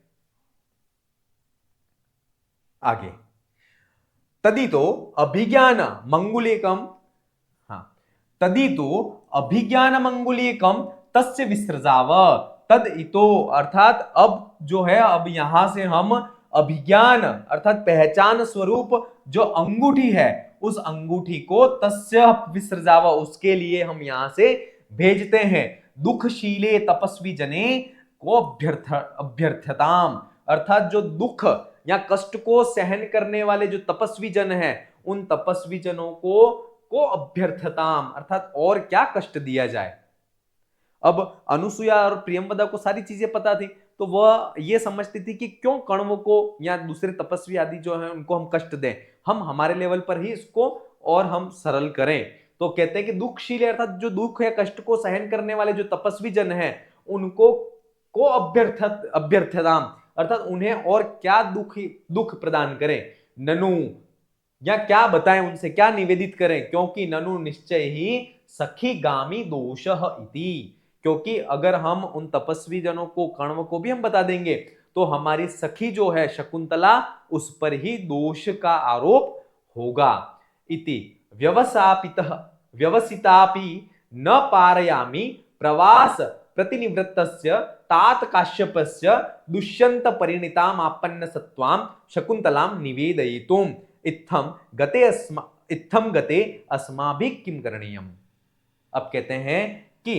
आगे, तदितो अभिज्ञान मंगुलीकम, हाँ, तदितो अभिज्ञान मंगुलीकम तस्य विसृजाव तद इतो, अर्थात अब जो है, अब यहां से हम अभिज्ञान अर्थात पहचान स्वरूप जो अंगूठी है, उस अंगूठी को तस्य विसृजाव, उसके लिए हम यहां से भेजते हैं। दुखशीले तपस्वी जने को अभ्यर्थताम, अर्थात जो दुख या कष्ट को सहन करने वाले जो तपस्वी जन हैं, उन तपस्वी जनों को अभ्यर्थताम, अर्थात और क्या कष्ट दिया जाए। अब अनुसुईया और प्रियंवदा को सारी चीजें पता थी, तो वह ये समझती थी कि क्यों कण्व को या दूसरे तपस्वी आदि जो है उनको हम कष्ट दें, हम हमारे लेवल पर ही इसको और हम सरल करें। तो कहते हैं कि दुखशील अर्थात जो दुख या कष्ट को सहन करने वाले जो तपस्वी जन हैं, उनको को अभ्यर्थताम, अर्थात उन्हें और क्या दुख प्रदान करें। ननु, या क्या बताएं उनसे, क्या निवेदित करें, क्योंकि ननु निश्चय ही सखी गामी दोषः इति, क्योंकि अगर हम उन तपस्वी जनों को, कण्व को भी हम बता देंगे, तो हमारी सखी जो है शकुंतला, उस पर ही दोष का आरोप होगा। इति व्यवसापितः व्यवसितापि न पारयामि प्रवास प्रतिनिवृत्तस्य तात काश्यपस्य दुष्यंत परिणिताम आपन्न सत्वां शकुंतलाम निवेदयितुम इत्थम गते अस्माभिः किम करणीयम। अब कहते हैं कि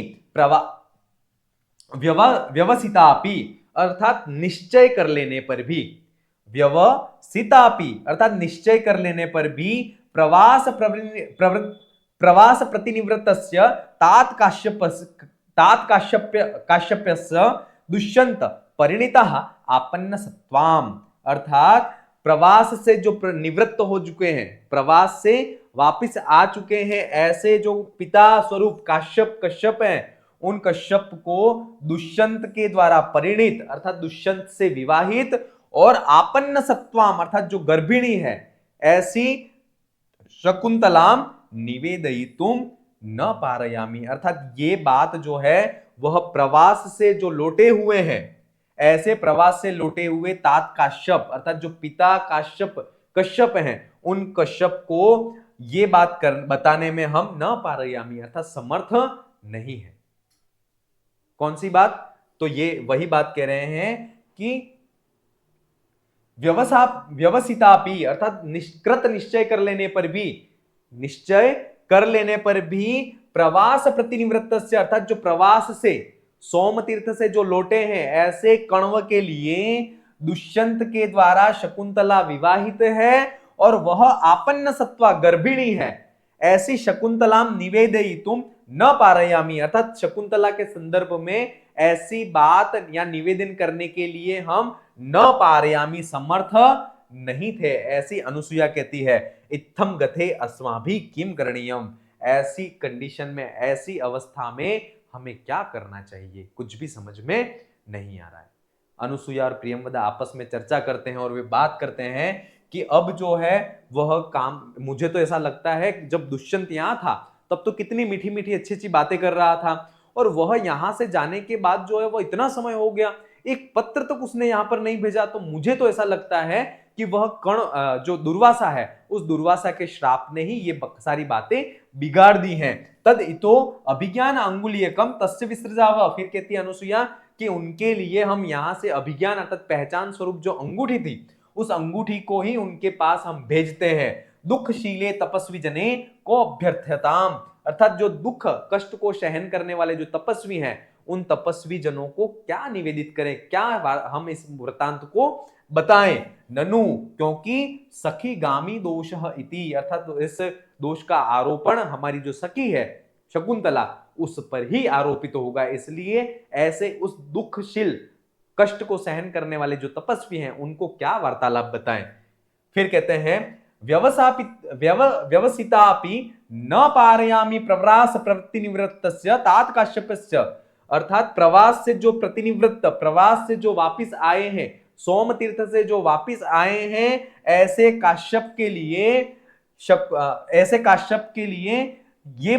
व्यवसितापि, अर्थात निश्चय कर लेने पर भी, व्यवसितापि अर्थात निश्चय कर लेने पर भी, प्रवास प्रतिनिवृत्तस्य तात काश्यप्यस्य दुष्यंत परिणितः आपन्न सत्वाम, अर्थात प्रवास से जो निवृत्त हो चुके हैं, प्रवास से वापिस आ चुके हैं, ऐसे जो पिता स्वरूप कश्यप हैं, उन कश्यप को दुष्यंत के द्वारा परिणित अर्थात दुष्यंत से विवाहित और आपन्न सत्वाम अर्थात जो गर्भिणी है, ऐसी शकुंतलाम निवेदयितुम न पारयामी, अर्थात ये बात जो है वह प्रवास से जो लौटे हुए हैं, ऐसे प्रवास से लौटे हुए तात काश्यप अर्थात जो पिता कश्यप हैं, उन कश्यप को ये बात बताने में हम न पारयामी अर्थात समर्थ नहीं है। कौन सी बात? तो ये वही बात कह रहे हैं कि व्यवसितापि अर्थात निश्चय कर लेने पर भी प्रवास प्रतिनिवृत्त से अर्थात जो प्रवास से सोम तीर्थ से जो लौटे हैं, ऐसे कण्व के लिए दुष्यंत के द्वारा शकुंतला विवाहित है और वह आपन्न सत्वा गर्भिणी है, ऐसी शकुंतलाम निवेदयितुम न पारयामी, अर्थात शकुंतला के संदर्भ में ऐसी बात या निवेदन करने के लिए हम न पारयामी समर्थ नहीं थे, ऐसी अनुसुईया कहती है। इत्थम गथे अस्माभि किम करणीयम, ऐसी कंडीशन में, ऐसी अवस्था में हमें क्या करना चाहिए, कुछ भी समझ में नहीं आ रहा है। अनुसुईया और प्रियंवदा आपस में चर्चा करते हैं और वे बात करते हैं कि अब जो है वह काम, मुझे तो ऐसा लगता है कि जब दुष्यंत यहां था तब तो कितनी मीठी मीठी अच्छी अच्छी बातें कर रहा था, और वह यहां से जाने के बाद जो है वो इतना समय हो गया, एक पत्र तक उसने यहां पर नहीं भेजा, तो मुझे तो ऐसा लगता है कि वह जो दुर्वासा है, उस दुर्वासा के श्राप ने ही ये सारी बातें बिगाड़ दी हैं। तद इतो अभिज्ञान अंगुलीयकम तस्य विसृजाव, फिर कहती है अनुसुईया कि उनके लिए हम यहां से अभिज्ञान अर्थात पहचान स्वरूप जो अंगूठी थी, उस अंगूठी को ही उनके पास हम भेजते हैं। दुखशीले तपस्वी जने को अभ्यर्थताम, अर्थात जो दुख कष्ट को सहन करने वाले जो तपस्वी हैं, उन तपस्वी जनों को क्या निवेदित करें, क्या हम इस वृत्तांत को बताएं। ननु, क्योंकि सखी गामी दोषः इति, अर्थात इस दोष का आरोपण हमारी जो सखी है शकुंतला, उस पर ही आरोपित होगा, इसलिए ऐसे उस दुखशील कष्ट को सहन करने वाले जो तपस्वी हैं उनको क्या वार्तालाप बताएं। फिर कहते हैं व्यवसितापि न पारयामि प्रवास प्रतिनिवृत्तस्य तात काश्यपस्य, अर्थात प्रवास से जो प्रतिनिवृत्त, प्रवास से जो वापिस आए हैं, सोम तीर्थ से जो वापिस आए हैं, ऐसे काश्यप के लिए ऐसे काश्यप के लिए ये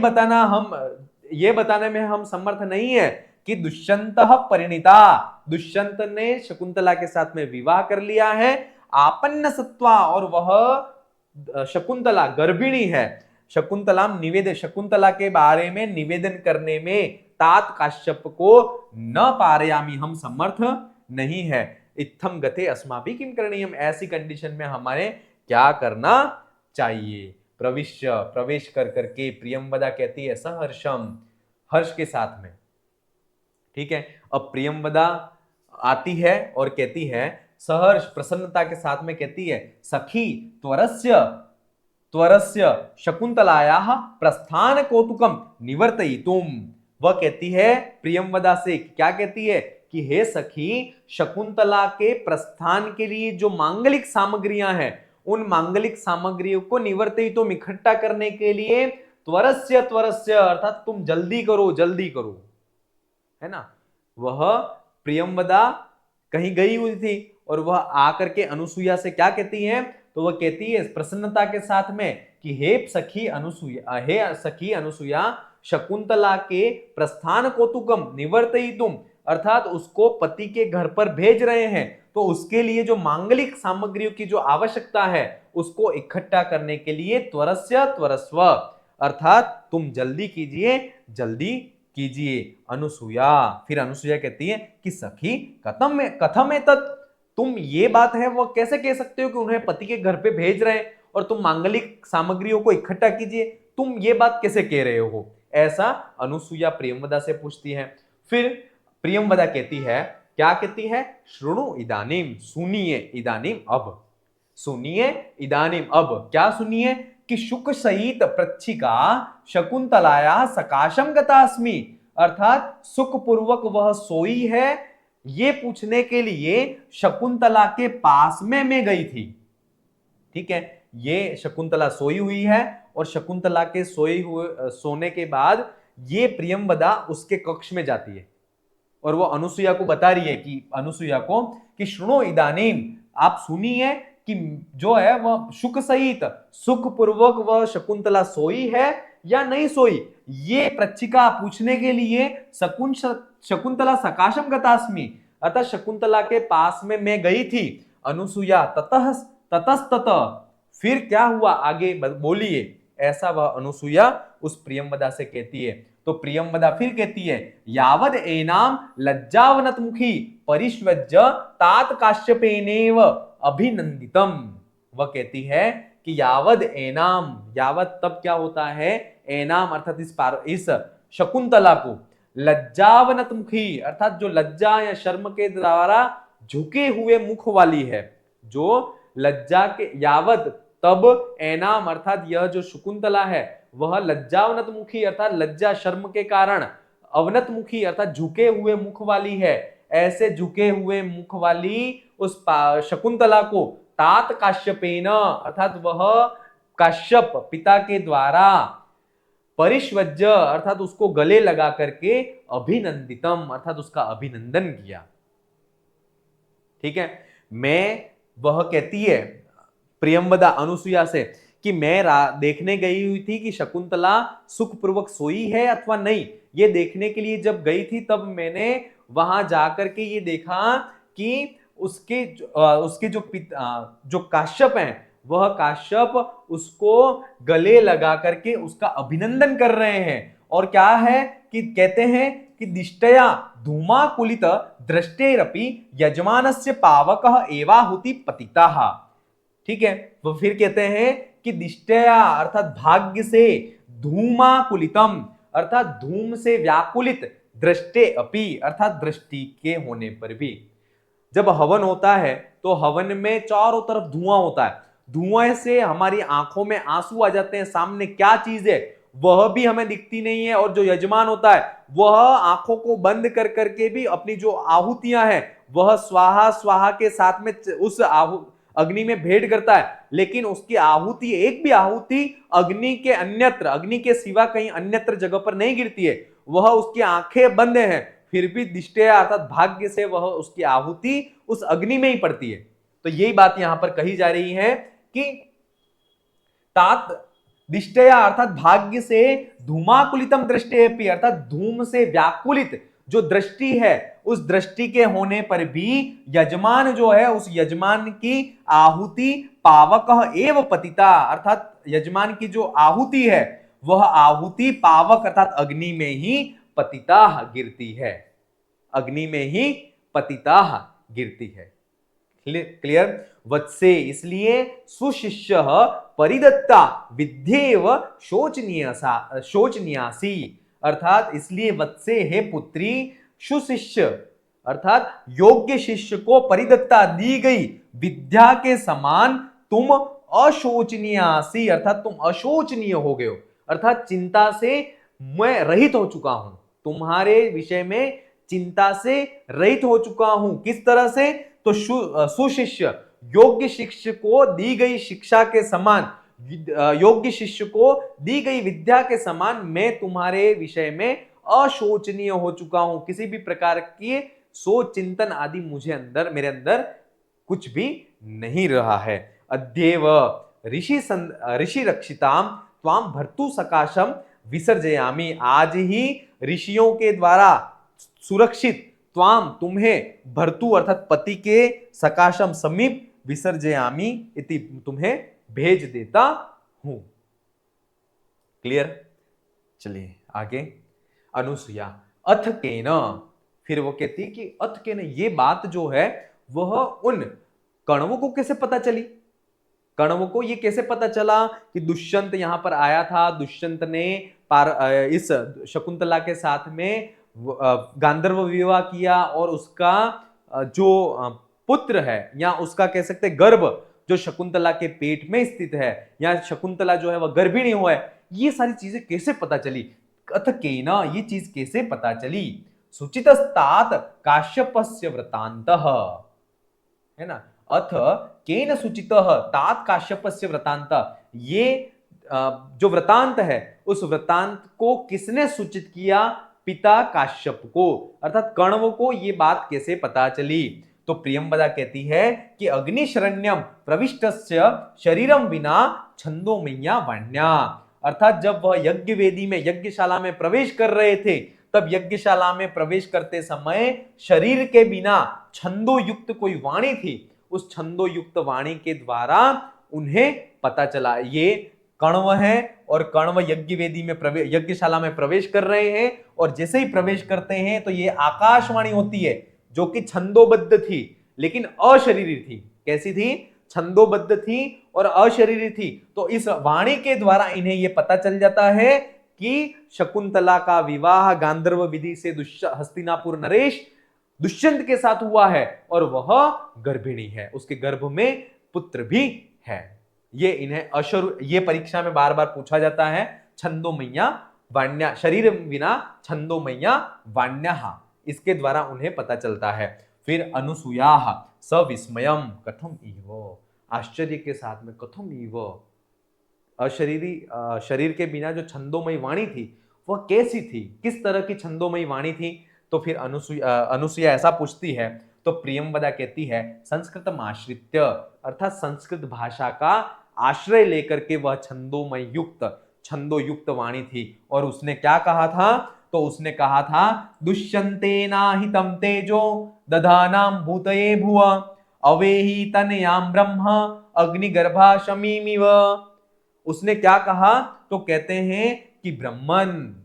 बताने में हम समर्थ नहीं है कि दुष्यंत परिणीता, दुष्यंत ने शकुंतला के साथ में विवाह कर लिया है, आपन्न सत्वा, और वह शकुंतला गर्भिणी है। शकुंतला के बारे में निवेदन करने में तात काश्यप को न पारयामी, हम समर्थ नहीं है। इत्थम गते अस्माभि किम करणीयम, ऐसी कंडीशन में हमारे क्या करना चाहिए। प्रवेश कर करके प्रियंवदा कहती है सहर्षम, हर्ष के साथ में। ठीक है, अब प्रियंवदा आती है और कहती है सहर्ष प्रसन्नता के साथ में कहती है सखी त्वरस्य त्वरस्य शकुंतलायाः प्रस्थान कौतुकम निवर्तयितुम। वह कहती है प्रियंवदा से, क्या कहती है कि हे सखी, शकुंतला के प्रस्थान के लिए जो मांगलिक सामग्रियां हैं, उन मांगलिक सामग्रियों को निवर्तयितुम, इकट्ठा करने के लिए त्वरस्य त्वरस्य अर्थात तुम जल्दी करो, जल्दी करो, है ना। वह प्रियंवदा कहीं गई हुई थी और वह आकर के अनुसुईया से क्या कहती है, तो वह कहती है प्रसन्नता के साथ में कि हे सखी अनुसुईया, शकुंतला के प्रस्थान कौतुकम निवर्तयितुम, अर्थात उसको पति के घर पर भेज रहे हैं, तो उसके लिए जो मांगलिक सामग्रियों की जो आवश्यकता है उसको इकट्ठा करने के लिए त्वरस्य त्वरस्व, अर्थात तुम जल्दी कीजिए, जल्दी कीजिए। अनुसुईया, फिर अनुसुईया कहती है कि सखी कथम है तत्, तुम ये बात है वो कैसे कह सकते हो कि उन्हें पति के घर पे भेज रहे हैं और तुम मांगलिक सामग्रियों को इकट्ठा कीजिए, तुम ये बात कैसे कह रहे हो, ऐसा अनुसुईया प्रियंवदा से पूछती है। फिर प्रियंवदा कहती है, क्या कहती है, श्रृणु इदानीम, सुनिए इदानीम अब, सुनिए इदानीम अब, क्या सुनिए कि शुक सहित प्रच्छिका शकुंतलाया सकाशम गतास्मि, अर्थात सुख पूर्वक वह सोई है, ये पूछने के लिए शकुंतला के पास में मैं गई थी। ठीक है, ये शकुंतला सोई हुई है और शकुंतला के सोने के बाद ये प्रियंवदा उसके कक्ष में जाती है और वो अनुसुईया को बता रही है कि श्रृणु इदानीम, आप सुनिए कि जो है वह सुख सहित, सुख पूर्वक वह शकुंतला सोई है या नहीं सोई, ये प्रच्छिका पूछने के लिए शकुंतला सकाशम गतास्मि, अतः शकुंतला के पास में मैं गई थी। अनुसुईया ततस्ततः, फिर क्या हुआ आगे बोलिए, ऐसा वह अनुसुईया उस प्रियंवदा से कहती है। तो प्रियंवदा फिर कहती है यावद एनाम लज्जावनत मुखी परिष्वज्य तात काश्यपेनेव अभिनंदितम, वह कहती है कि यावद एनाम, यावद तब क्या होता है, एनाम अर्थात इस शकुंतला को, लज्जावनत मुखी अर्थात जो लज्जा या शर्म के द्वारा झुके हुए मुख वाली है, जो लज्जा के, यावद तब, एनाम अर्थात यह जो शकुंतला है वह लज्जावनत मुखी अर्थात लज्जा शर्म के कारण, अवनत मुखी अर्थात झुके हुए मुख वाली है, ऐसे झुके हुए मुख वाली उस शकुंतला को तात काश्यपेन अर्थात वह काश्यप पिता के द्वारा, परिष्वज्य अर्थात उसको गले लगा करके, अभिनंदितम अर्थात उसका अभिनंदन किया। ठीक है, वह कहती है प्रियंवदा अनुसुईया से कि मैं देखने गई हुई थी कि शकुंतला सुखपूर्वक सोई है अथवा नहीं, ये देखने के लिए जब गई थी तब मैंने वहां जाकर के ये देखा कि उसके जो काश्यप हैं, वह काश्यप उसको गले लगा करके उसका अभिनंदन कर रहे हैं, और क्या है कि कहते हैं कि दिष्टया धूमाकुलित दृष्टेरपि यजमानस्य पावकः एवाहुति पतितः। ठीक है, वो फिर कहते हैं कि दिष्टया अर्थात भाग्य से, धूमाकुलितम अर्थात धूम से व्याकुलित, दृष्टे अपि अर्थात दृष्टि के होने पर भी, जब हवन होता है तो हवन में चारों तरफ धुआं होता है, धुएं से हमारी आंखों में आंसू आ जाते हैं, सामने क्या चीज है वह भी हमें दिखती नहीं है, और जो यजमान होता है वह आंखों को बंद कर करके भी अपनी जो आहुतियां हैं वह स्वाहा स्वाहा के साथ में उस अग्नि में भेंट करता है, लेकिन उसकी आहुति, एक भी आहुति अग्नि के सिवा कहीं अन्यत्र जगह पर नहीं गिरती है, वह उसकी आंखें बंद हैं, फिर भी दिष्टया अर्थात भाग्य से वह उसकी आहुति उस अग्नि में ही पड़ती है। तो यही बात यहां पर कही जा रही है कि तात दिष्टया अर्थात भाग्य से धूमाकुलितम दृष्टि अर्थात धूम से व्याकुलित जो दृष्टि है, उस दृष्टि के होने पर भी यजमान जो है उस यजमान की आहुति पावक एव पतिता अर्थात यजमान की जो आहुति है वह आहुति पावक अर्थात अग्नि में ही पतिता गिरती है, अग्नि में ही पतिता गिरती है। क्लियर? वत्से इसलिए सुशिष्य परिदत्ता विद्येव शोचनीयासी अर्थात इसलिए वत्से हे पुत्री सुशिष्य अर्थात योग्य शिष्य को परिदत्ता दी गई विद्या के समान तुम अशोचनीयासी अर्थात तुम अशोचनीय हो गए हो अर्थात चिंता से मैं रहित हो चुका हूं, तुम्हारे विषय में चिंता से रहित हो चुका हूं। किस तरह से? तो सुशिष्य योग्य शिष्य को दी गई शिक्षा के समान, योग्य शिष्य को दी गई विद्या के समान मैं तुम्हारे विषय में अशोचनीय हो चुका हूं। किसी भी प्रकार की सोच चिंतन आदि मेरे अंदर कुछ भी नहीं रहा है। अद्येव ऋषि रक्षिताम त्वाम भर्तु सकाशम विसर्जयामि आज ही ऋषियों के द्वारा सुरक्षित त्वाम तुम्हें भर्तु अर्थात पति के सकाशम समीप विसर्जयामि इति तुम्हें भेज देता हूं। क्लियर? चलिए आगे। अनुसुया अथ केन, फिर वो कहती कि अथ केन ये बात जो है वह उन कण्वों को कैसे पता चली? कण्वों को ये कैसे पता चला कि दुष्यंत यहां पर आया था, दुष्यंत ने इस शकुंतला के साथ में गांधर्व विवाह किया और उसका जो पुत्र है या उसका कह सकते गर्भ जो शकुंतला के पेट में स्थित है या शकुंतला जो है वह गर्भिणी हुआ है, ये सारी चीजें कैसे पता चली? अथ केना ये चीज कैसे पता चली? सुचितस्तात काश्यपस्य वृतांतः, है ना? अथ केन सुचितः तात काश्यपस्य वृतांतः, ये जो वृतांत है उस वृतांत को किसने सूचित किया? पिता काश्यप को अर्थात कण्व को ये बात कैसे पता चली? तो प्रियंवदा कहती है कि अग्निशरण्यम प्रविष्टस्य शरीरम विना छंदोमय्या वाण्या अर्थात जब वह यज्ञ वेदी में यज्ञशाला में प्रवेश कर रहे थे तब यज्ञशाला में प्रवेश करते समय शरीर के बिना छंदो युक्त कोई वाणी थी, उस छंदो युक्त वाणी के द्वारा उन्हें पता चला ये कण्व है और कण्व यज्ञ वेदी में यज्ञशाला में प्रवेश कर रहे हैं और जैसे ही प्रवेश करते हैं तो ये आकाशवाणी होती है जो कि छंदोबद्ध थी लेकिन अशरीरी थी। कैसी थी? छंदोबद्ध थी और अशरीरी थी। तो इस वाणी के द्वारा इन्हें यह पता चल जाता है कि शकुंतला का विवाह गांधर्व विधि से हस्तिनापुर नरेश दुष्यंत के साथ हुआ है और वह गर्भिणी है, उसके गर्भ में पुत्र भी है। ये इन्हें ये परीक्षा में बार बार पूछा जाता है। छंदोमय्या वाण्या शरीर विना छंदोमय्या वाण्या, इसके द्वारा उन्हें पता चलता है। फिर अनुसूया सविस्मयम कथम इव, आश्चर्य के साथ में कथम इव अशरीरी शरीर के बिना जो छंदोमयी वाणी थी वह कैसी थी, किस तरह की छंदोमयी वाणी थी? तो फिर अनुसूया ऐसा पूछती है तो प्रियंवदा कहती है संस्कृतम आश्रित्य अर्थात संस्कृत भाषा का आश्रय लेकर के वह छंदो युक्त वाणी थी। और उसने क्या कहा था? तो उसने कहा था दुष्यंतेनाहितं तेजो दधानां भूतये भुव अवेहि तनयां ब्रह्म अग्निगर्भा शमीमिव। उसने क्या कहा? तो कहते हैं कि ब्रह्मन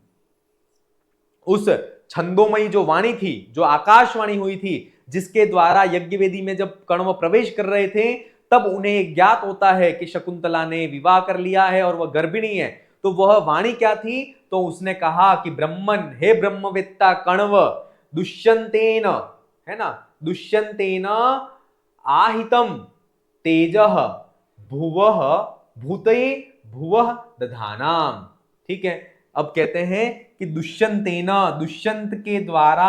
उस छंदोमयी जो वाणी थी, जो आकाशवाणी हुई थी, जिसके द्वारा यज्ञवेदी में जब कण्व प्रवेश कर रहे थे तब उन्हें ज्ञात होता है कि शकुंतला ने विवाह कर लिया है और वह गर्भिणी है। तो वह वाणी क्या थी? तो उसने कहा कि ब्रह्मन, हे ब्रह्मवेत्ता कण्व, दुष्यंतेन, है ना, दुष्यंतेन आहितम तेजः भुवः भूतये भुवः दधानाम। ठीक है, अब कहते हैं कि दुष्यंतेन, दुष्यंत के द्वारा,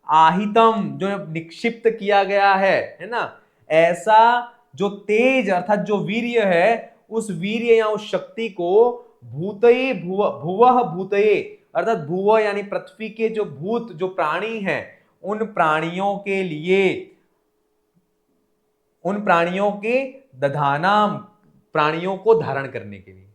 आहितम जो निक्षिप्त किया गया है ना, ऐसा जो तेज अर्थात जो वीर्य है उस वीर्य या उस शक्ति को भूतये भुवः भूतये अर्थात भुव यानी पृथ्वी के जो भूत जो प्राणी हैं उन प्राणियों के लिए, उन प्राणियों के दधानाम प्राणियों को धारण करने के लिए।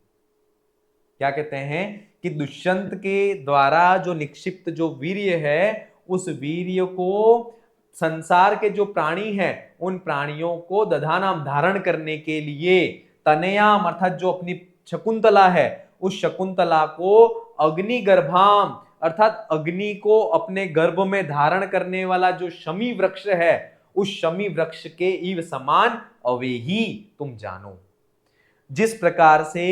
क्या कहते हैं कि दुष्यंत के द्वारा जो निक्षिप्त जो वीर्य है, उस वीर्य को संसार के जो प्राणी हैं उन प्राणियों को दधानाम धारण करने के लिए तनयाम अर्थात जो अपनी शकुंतला है, उस शकुंतला को अग्निगर्भाम अर्थात अग्नि को अपने गर्भ में धारण करने वाला जो शमी वृक्ष है, उस शमी वृक्ष के इव समान अवेही तुम जानो। जिस प्रकार से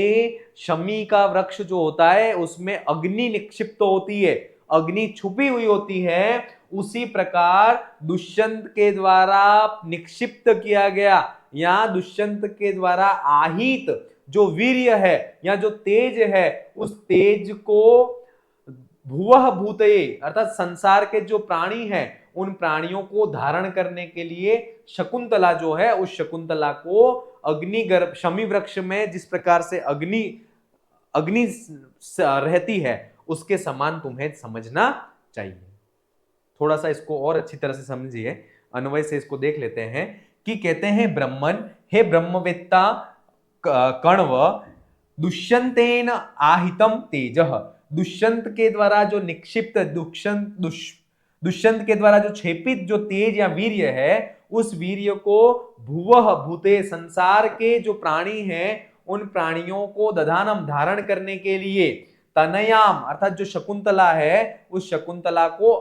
शमी का वृक्ष जो होता है उसमें अग्नि निक्षिप्त होती है, अग्नि छुपी हुई होती है, उसी प्रकार दुष्यंत के द्वारा निक्षिप्त किया गया या दुष्यंत के द्वारा आहित जो वीर्य है या जो तेज है, उस तेज को भुवः भूतये अर्थात संसार के जो प्राणी हैं उन प्राणियों को धारण करने के लिए शकुंतला जो है, उस शकुंतला को अग्निगर्भ शमी वृक्ष में जिस प्रकार से अग्नि रहती है उसके समान तुम्हें समझना चाहिए। थोड़ा सा इसको और अच्छी तरह से समझिए, अन्वय से इसको देख लेते हैं कि कहते हैं ब्रह्मन हे ब्रह्मवेत्ता कण्व दुष्यंतेन आहितम तेजः, दुष्यंत के द्वारा जो निक्षिप्त दुष्यंत के द्वारा जो छेपित जो तेज या वीर्य है, उस वीर्य को भुवः भूते संसार के जो प्राणी हैं उन प्राणियों को दधानम धारण करने के लिए तनयाम अर्थात जो शकुंतला है उस शकुंतला को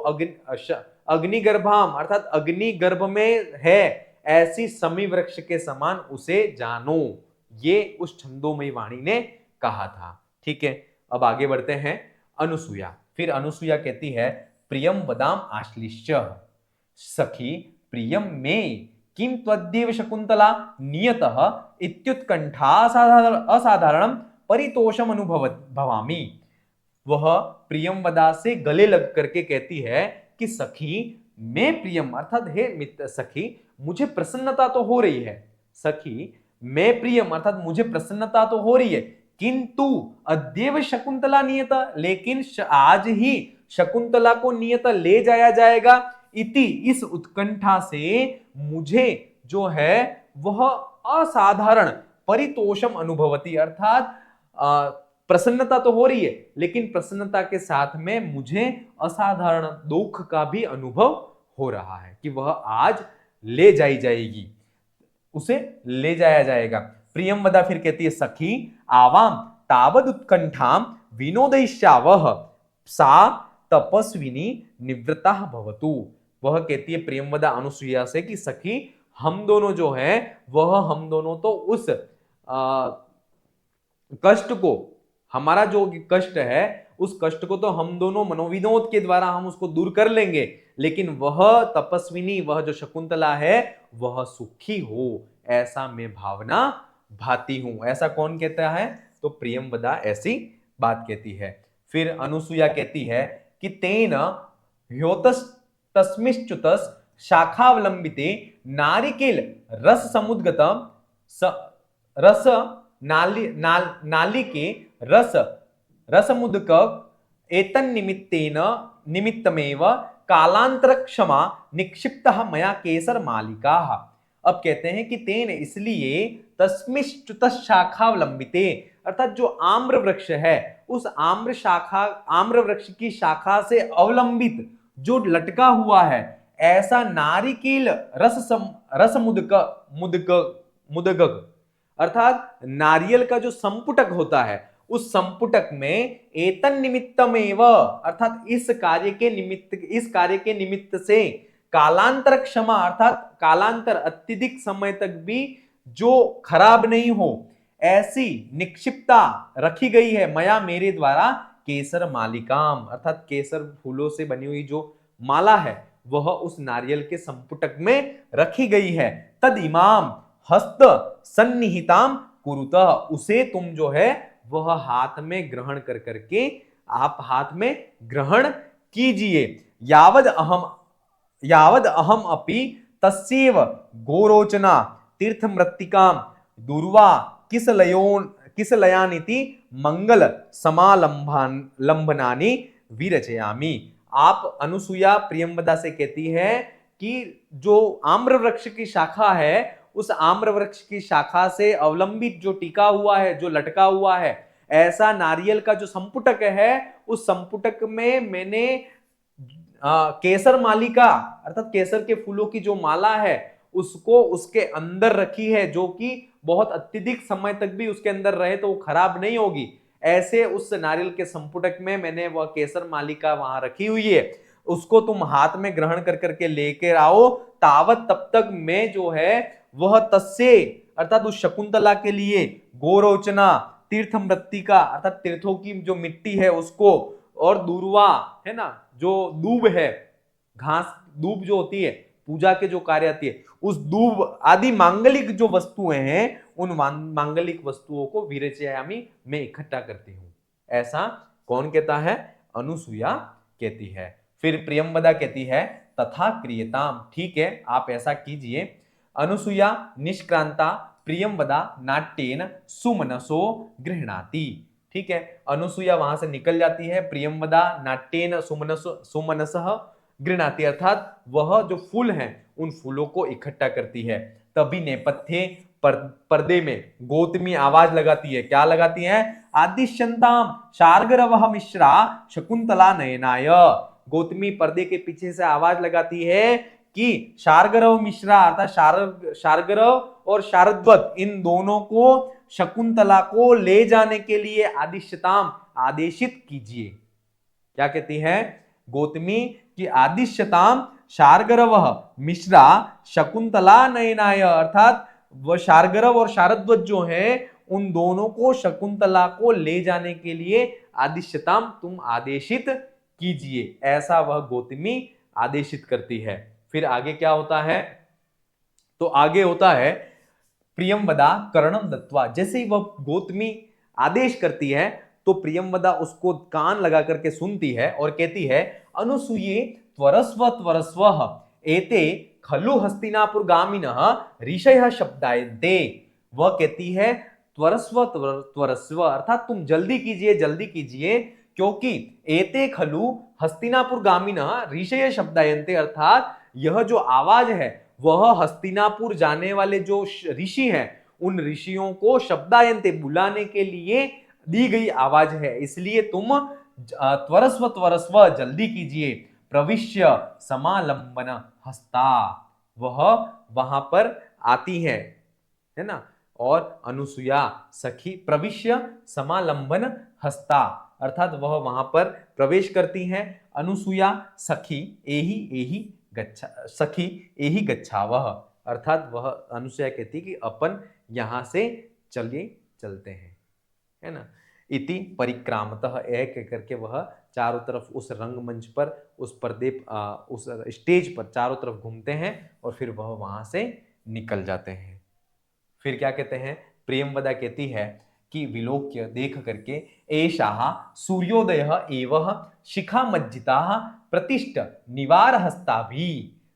अग्निगर्भाम अर्थात अग्नि गर्भ में है ऐसी समी वृक्ष के समान उसे जानो, ये उस छंदोमयी वाणी ने कहा था। ठीक है, अब आगे बढ़ते हैं। अनुसुया, फिर अनुसुया कहती है प्रियम वदाम आश्लिष्य सखी प्रियम में किम त्वद्देव शकुंतला नियतः इत्युत्कंठा असाधारणम परितोषम भवामी। वह प्रियमवदा से गले लग करके कहती है कि सखी मैं प्रियम अर्थात हे मित्र सखी मुझे प्रसन्नता तो हो रही है, सखी मैं प्रियम अर्थात मुझे प्रसन्नता तो हो रही है, किंतु अद्येव शकुंतला नियत लेकिन आज ही शकुंतला को नियत ले जाया जाएगा, इति इस उत्कंठा से मुझे जो है वह असाधारण परितोषम अनुभवती अर्थात प्रसन्नता तो हो रही है लेकिन प्रसन्नता के साथ में मुझे असाधारण दुख का भी अनुभव हो रहा है कि वह आज ले जाई जाएगी, उसे ले जाया जाएगा। प्रियमवदा फिर कहती है सखी आवाम तावद उत्कंठाम विनोदयिष्यावह सा तपस्विनी निवृत्ता भवतु। वह कहती है प्रियमवदा अनुसुईया से कि सखी हम दोनों जो है वह हम दोनों तो उस कष्ट को, हमारा जो कष्ट है उस कष्ट को तो हम दोनों मनोविनोद के द्वारा हम उसको दूर कर लेंगे, लेकिन वह तपस्विनी वह जो शकुंतला है वह सुखी हो ऐसा मैं भावना भाती हूं। ऐसा कौन कहता है? तो प्रियमवदा ऐसी बात कहती है। फिर अनुसुया कहती है कि तेन ह्योतस तस्मिश्च्युतस शाखावलंबिते नारिकेल रस समुद्गतम रस नाली के रसमुदक एतन्निमित्तेन निमित्तमेव कालांतर क्षमा निक्षिप्तः मया केसर मालिका। अब कहते हैं कि तेन इसलिए तस्मिश्च्युत शाखावलंबिते अर्थात जो आम्र वृक्ष है उस आम्र वृक्ष की शाखा से अवलंबित जो लटका हुआ है ऐसा नारिकेल रस मुदगग अर्थात नारियल का जो संपुटक होता है उस संपुटक में एतन निमित्तमेव अर्थात इस कार्य के निमित्त से कालांतर क्षमा अर्थात कालांतर अत्यधिक समय तक भी जो खराब नहीं हो ऐसी निक्षिप्ता रखी गई है मया मेरे द्वारा केसर मालिकाम अर्थात केसर फूलों से बनी हुई जो माला है वह उस नारियल के संपुटक में रखी गई है। तद इमाम हस्त सन्निहिताम कुरुतः उसे तुम जो है वह हाथ में ग्रहण कर करके आप हाथ में ग्रहण कीजिए। यावद अहम अपि तस्येव गोरोचना तीर्थमृत्तिकाम दुर्वा किसलयानिति मंगल समालंबनानि विरचयामि। आप अनुसुया प्रियमवदा से कहती है कि जो आम्र वृक्ष की शाखा है उस आम्र वृक्ष की शाखा से अवलंबित जो टिका हुआ है, जो लटका हुआ है, ऐसा नारियल का जो संपुटक है, उस संपुटक में मैंने केसर मालिका अर्थात केसर के फूलों की जो माला है उसको उसके अंदर रखी है, जो कि बहुत अत्यधिक समय तक भी उसके अंदर रहे तो वो खराब नहीं होगी। ऐसे उस नारियल के संपुटक में मैंने वह केसर मालिका वहां रखी हुई है, उसको तुम हाथ में ग्रहण कर करके लेकर आओ, तावत तब तक मैं जो है वह तस्से अर्थात उस शकुंतला के लिए गोरोचना तीर्थ मृत्तिका अर्थात तीर्थों की जो मिट्टी है उसको, और दूर्वा है ना, जो दूब है, घास दूब जो होती है पूजा के जो कार्य आती है, उस दूब आदि मांगलिक जो वस्तुएं हैं उन मांगलिक वस्तुओं को विरचयामी मैं इकट्ठा करती हूं। ऐसा कौन कहता है? अनुसुईया कहती है। फिर प्रियंवदा कहती है तथा क्रियताम, ठीक है आप ऐसा कीजिए। अनुसुईया निष्क्रांता प्रियंवदा नाट्येन सुमनसो गृह्णाति, ठीक है, अनुसुईया वहां से निकल जाती है, प्रियंवदा नाट्येन सुमनसः गृह्णाति अर्थात वह जो फूल हैं उन फूलों को इकट्ठा करती है। तभी नेपथ्य पर्दे में गौतमी आवाज लगाती है, क्या लगाती है? आदिश्यंताम शार्गरवः मिश्रा शकुंतला नयनाय। गौतमी पर्दे के पीछे से आवाज लगाती है कि शार्गरव मिश्रा अर्थात शार्गरव और शारद्वत इन दोनों को शकुंतला को ले जाने के लिए आदिश्यताम आदेशित कीजिए। क्या कहती है गौतमी की? आदिश्यताम शार्गरव मिश्रा शकुंतला नयनाय अर्थात वह शार्गरव और शारद्वत जो है उन दोनों को शकुंतला को ले जाने के लिए आदिश्यताम तुम आदेशित कीजिए, ऐसा वह गौतमी आदेशित करती है। फिर आगे क्या होता है? तो आगे होता है प्रियंवदा कर्णम दत्वा, जैसे ही वह गौतमी आदेश करती है तो प्रियंवदा उसको कान लगा करके सुनती है और कहती है अनुसूये त्वरस्व त्वरस्व एते खलु हस्तिनापुर गामिनः ऋषयः शब्दायन्ते। वह कहती है त्वरस्व त्वरस्व अर्थात तुम जल्दी कीजिए जल्दी कीजिए, क्योंकि एते खलु हस्तिनापुर गामिनः ऋषयः शब्दायन्ते अर्थात यह जो आवाज है वह हस्तिनापुर जाने वाले जो ऋषि हैं उन ऋषियों को शब्दायन्ते बुलाने के लिए दी गई आवाज है, इसलिए तुम त्वरस्व त्वरस्व जल्दी कीजिए। प्रविश्य समालंबन हस्ता, वह वहां पर आती है ना, और अनुसुईया सखी प्रविश्य समालंबन हस्ता अर्थात वह वहां पर प्रवेश करती हैं। अनुसुईया सखी एही एही गच्छा सखी एही गच्छावह अर्थात वह अनुसुईया कहती कि अपन यहां से चलते हैं, है ना। इति परिक्रामतः एक करके वह चारों तरफ उस रंगमंच पर उस पर्दे उस स्टेज पर चारों तरफ घूमते हैं और फिर वह वहां से निकल जाते हैं। फिर क्या कहते हैं? प्रियंवदा कहती है कि विलोक्य देख करके एषाः सूर्योदयः एवः शिखा मज्जिताः प्रतिष्ठ निवार हस्ताभि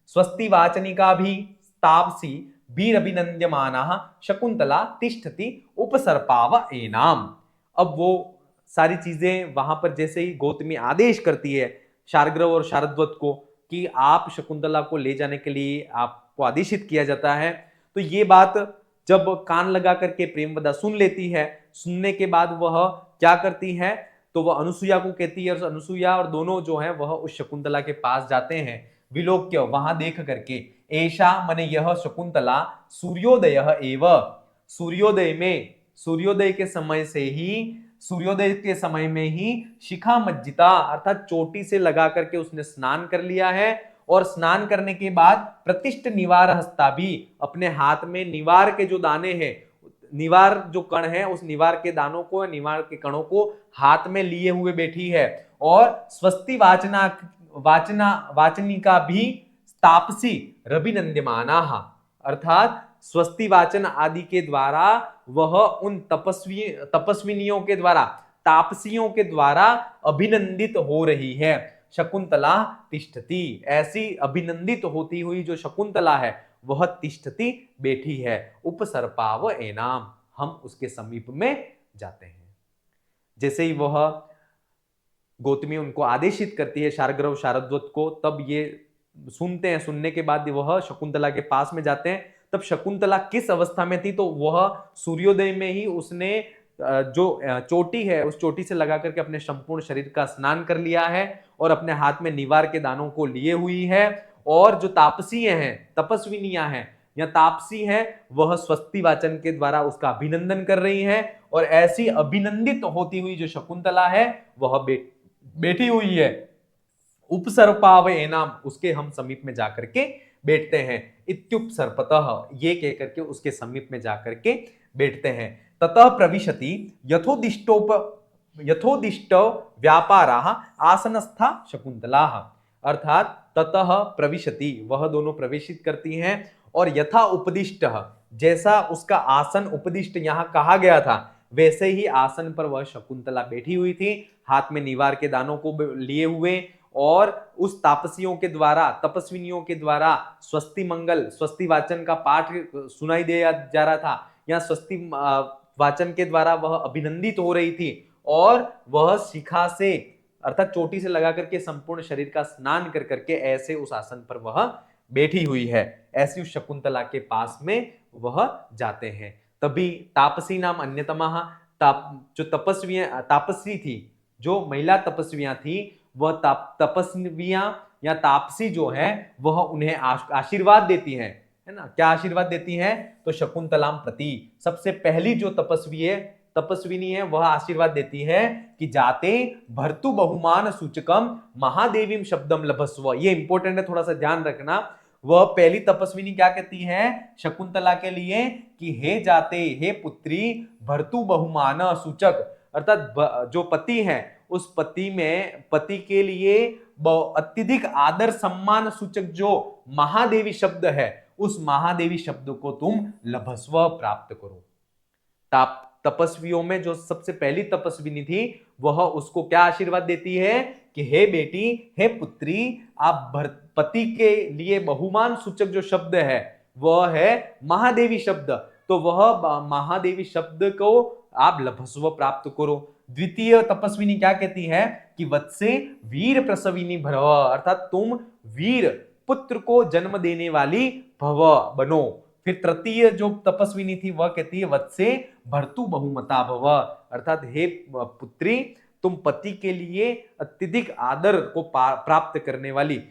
स्वस्ति वाचनिकाभि तापसी भीरभिनन्द्यमानाः शकुंतला तिष्ठति उपसर्पाव एनाम। अब वो सारी चीजें वहां पर जैसे ही गौतमी आदेश करती है शार्ग्रव और शारद्वत को कि आप शकुंतला को ले जाने के लिए आपको आदेशित किया जाता है, तो ये बात जब कान लगा करके प्रेमवदा सुन लेती है, सुनने के बाद वह क्या करती है? तो वह अनुसुईया को कहती है, अनुसुईया और दोनों जो है वह उस शकुंतला के पास जाते हैं। विलोक्य वहां देख करके ऐशा मने यह शकुंतला सूर्योदय एव, सूर्योदय में सूर्योदय के समय से ही सूर्योदय के समय में ही शिखा मज्जिता अर्थात चोटी से लगा करके उसने स्नान कर लिया है, और स्नान करने के बाद प्रतिष्ठ निवार हस्ता भी अपने हाथ में निवार के जो दाने हैं, निवार जो कण है उस निवार के दानों को निवार के कणों को हाथ में लिए हुए बैठी है, और स्वस्ति वाचनिका भी तापसी रभिनंद्यमाना अर्थात स्वस्ति वाचन आदि के द्वारा वह उन तपस्विनियों के द्वारा तापसियों के द्वारा अभिनंदित हो रही है। शकुंतला तिष्ठति, ऐसी अभिनंदित होती हुई जो शकुंतला है वह तिष्ठति बैठी है। उपसर्पाव एनाम, हम उसके समीप में जाते हैं। जैसे ही वह गौतमी उनको आदेशित करती है शार्ग्रव शारद्वत को, तब ये सुनते हैं, सुनने के बाद वह शकुंतला के पास में जाते हैं। तब शकुंतला किस अवस्था में थी, तो वह सूर्योदय में ही उसने जो चोटी है उस चोटी से लगा करके अपने संपूर्ण शरीर का स्नान कर लिया है और अपने हाथ में निवार के दानों को लिए हुई है। और जो तापसी हैं, तपस्विनियां हैं या तापसी हैं, वह स्वस्ति वाचन के द्वारा उसका अभिनंदन कर रही हैं। और ऐसी अभिनंदित होती हुई जो शकुंतला है वह बैठी हुई है। उपसर्पावय नाम, उसके हम समीप में जाकर के बैठते हैं। इत्युपसर्पतः, ये कह करके उसके समीप में जाकर के बैठते हैं। ततः प्रविशति यथोदिष्ट व्यापाराः आसनस्था शकुंतलाः, अर्थात ततः प्रविशति, वह दोनों प्रवेशित करती हैं और यथा उपदिष्ट, जैसा उसका आसन उपदिष्ट यहां कहा गया था वैसे ही आसन पर वह शकुंतला बैठी हुई थी, हाथ में निवार के दानों को लिए हुए। और उस तापसियों के द्वारा, तपस्विनियों के द्वारा स्वस्ति मंगल, स्वस्ति वाचन का पाठ सुनाई दिया जा रहा था, या स्वस्ति वाचन के द्वारा वह अभिनंदित हो रही थी। और वह शिखा से अर्थात चोटी से लगा करके संपूर्ण शरीर का स्नान कर करके ऐसे उस आसन पर वह बैठी हुई है। ऐसी उस शकुंतला के पास में वह जाते हैं। तभी तापसी नाम अन्यतमा, जो तापसी थी, जो महिला तपस्वियां थी, वह तपस्वियां या तापसी जो है वह उन्हें आशीर्वाद देती हैं, है ना। क्या आशीर्वाद देती हैं, तो शकुंतलाम प्रति, सबसे पहली जो तपस्विनी है वह आशीर्वाद देती है कि जाते भर्तु बहुमान सूचकम महादेवीम शब्दम लभस्व। ये इंपॉर्टेंट है, थोड़ा सा ध्यान रखना। वह पहली तपस्विनी क्या कहती है शकुंतला के लिए कि हे जाते, हे पुत्री, भर्तु बहुमान सूचक, अर्थात जो पति है उस पति के लिए अत्यधिक आदर सम्मान सूचक जो महादेवी शब्द है, उस महादेवी शब्द को तुम लभस्व प्राप्त करो। तपस्वियों में जो सबसे पहली तपस्विनी थी वह उसको क्या आशीर्वाद देती है कि हे बेटी, हे पुत्री, आप पति के लिए बहुमान सूचक जो शब्द है वह है महादेवी शब्द, तो वह महादेवी शब्द को आप लभस्व प्राप्त करो। द्वितीय तपस्विनी क्या कहती है कि वत्से वीर प्रसविनी भव, अर्थात तुम वीर पुत्र को जन्म देने वाली भव बनो। फिर तृतीय जो तपस्विनी थी वह कहती है वत्से भर्तु बहुमता भव, अर्थात हे पुत्री, तुम पति के लिए अत्यधिक आदर को प्राप्त करने वाली,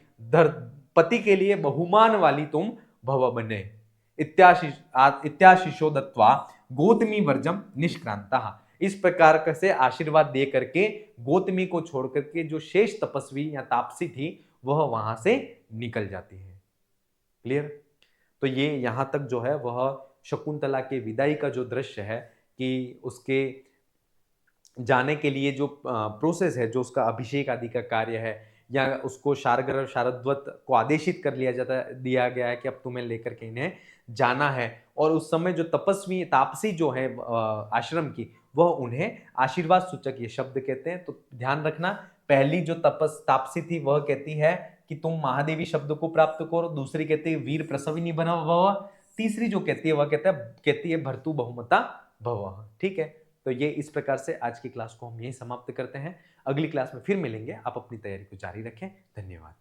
पति के लिए बहुमान वाली तुम भव बने। इत्याशिषो दत्वा गौतमी वर्जम निष्क्रांता, इस प्रकार से आशीर्वाद दे करके गौतमी को छोड़ करके जो शेष तपस्वी या तापसी थी वह वहां से निकल जाती है। क्लियर। तो ये यहां तक जो है वह शकुंतला के विदाई का जो दृश्य है कि उसके जाने के लिए जो प्रोसेस है, जो उसका अभिषेक आदि का कार्य है, या उसको शार्ंग शारद्वत को आदेशित कर दिया गया है कि अब तुम्हें लेकर के इन्हें जाना है। और उस समय जो तपस्वी तापसी जो है आश्रम की, वह उन्हें आशीर्वाद सूचक ये शब्द कहते हैं। तो ध्यान रखना, पहली जो तापसी थी वह कहती है कि तुम महादेवी शब्द को प्राप्त करो, दूसरी कहती है वीर प्रसविनी बनो भव, तीसरी जो कहती है वह कहती है भर्तु बहुमता भव। ठीक है, तो ये इस प्रकार से आज की क्लास को हम यहीं समाप्त करते हैं। अगली क्लास में फिर मिलेंगे, आप अपनी तैयारी को जारी रखें। धन्यवाद।